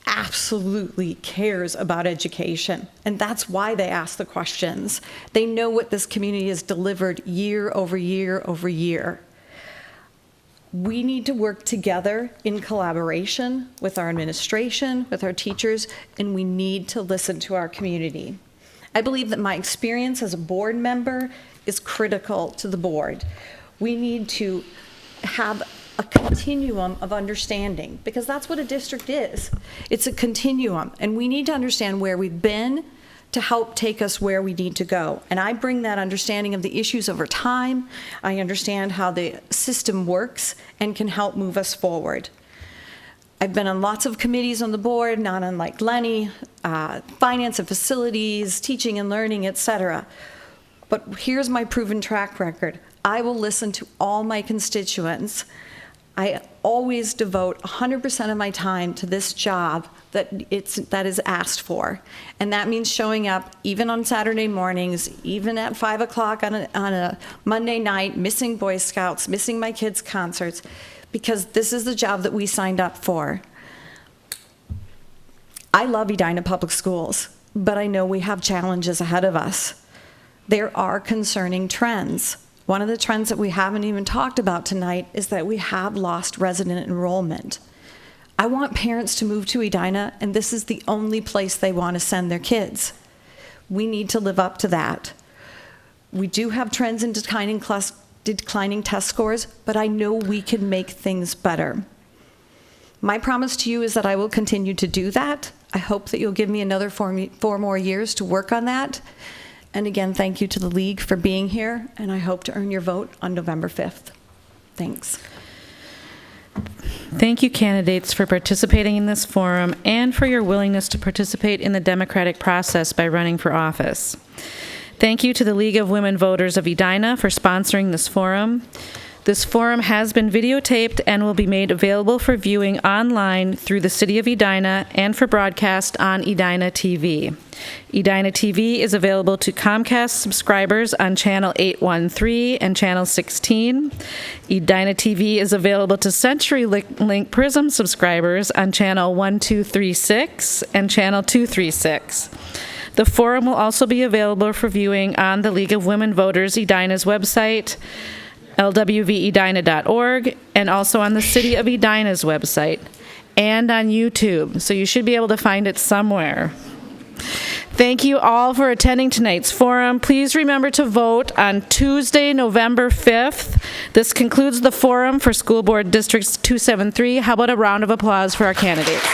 absolutely cares about education, and that's why they ask the questions. They know what this community has delivered year over year over year. We need to work together in collaboration with our administration, with our teachers, and we need to listen to our community. I believe that my experience as a board member is critical to the board. We need to have a continuum of understanding, because that's what a district is. It's a continuum, and we need to understand where we've been to help take us where we need to go. And I bring that understanding of the issues over time. I understand how the system works and can help move us forward. I've been on lots of committees on the board, not unlike Lenny, finance and facilities, teaching and learning, etc. But here's my proven track record. I will listen to all my constituents. I always devote 100% of my time to this job that is asked for. And that means showing up even on Saturday mornings, even at 5 o'clock on a Monday night, missing Boy Scouts, missing my kids' concerts, because this is the job that we signed up for. I love Edina Public Schools, but I know we have challenges ahead of us. There are concerning trends. One of the trends that we haven't even talked about tonight is that we have lost resident enrollment. I want parents to move to Edina, and this is the only place they want to send their kids. We need to live up to that. We do have trends in declining test scores, but I know we can make things better. My promise to you is that I will continue to do that. I hope that you'll give me another 4 more years to work on that. And again, thank you to the League for being here, and I hope to earn your vote on November 5th. Thanks. Thank you, candidates, for participating in this forum and for your willingness to participate in the democratic process by running for office. Thank you to the League of Women Voters of Edina for sponsoring this forum. This forum has been videotaped and will be made available for viewing online through the City of Edina and for broadcast on Edina TV. Edina TV is available to Comcast subscribers on Channel 813 and Channel 16. Edina TV is available to CenturyLink Prism subscribers on Channel 1236 and Channel 236. The forum will also be available for viewing on the League of Women Voters Edina's website, lwvedina.org, and also on the City of Edina's website, and on YouTube, so you should be able to find it somewhere. Thank you all for attending tonight's forum. Please remember to vote on Tuesday, November 5th. This concludes the forum for School Board Districts 273. How about a round of applause for our candidates?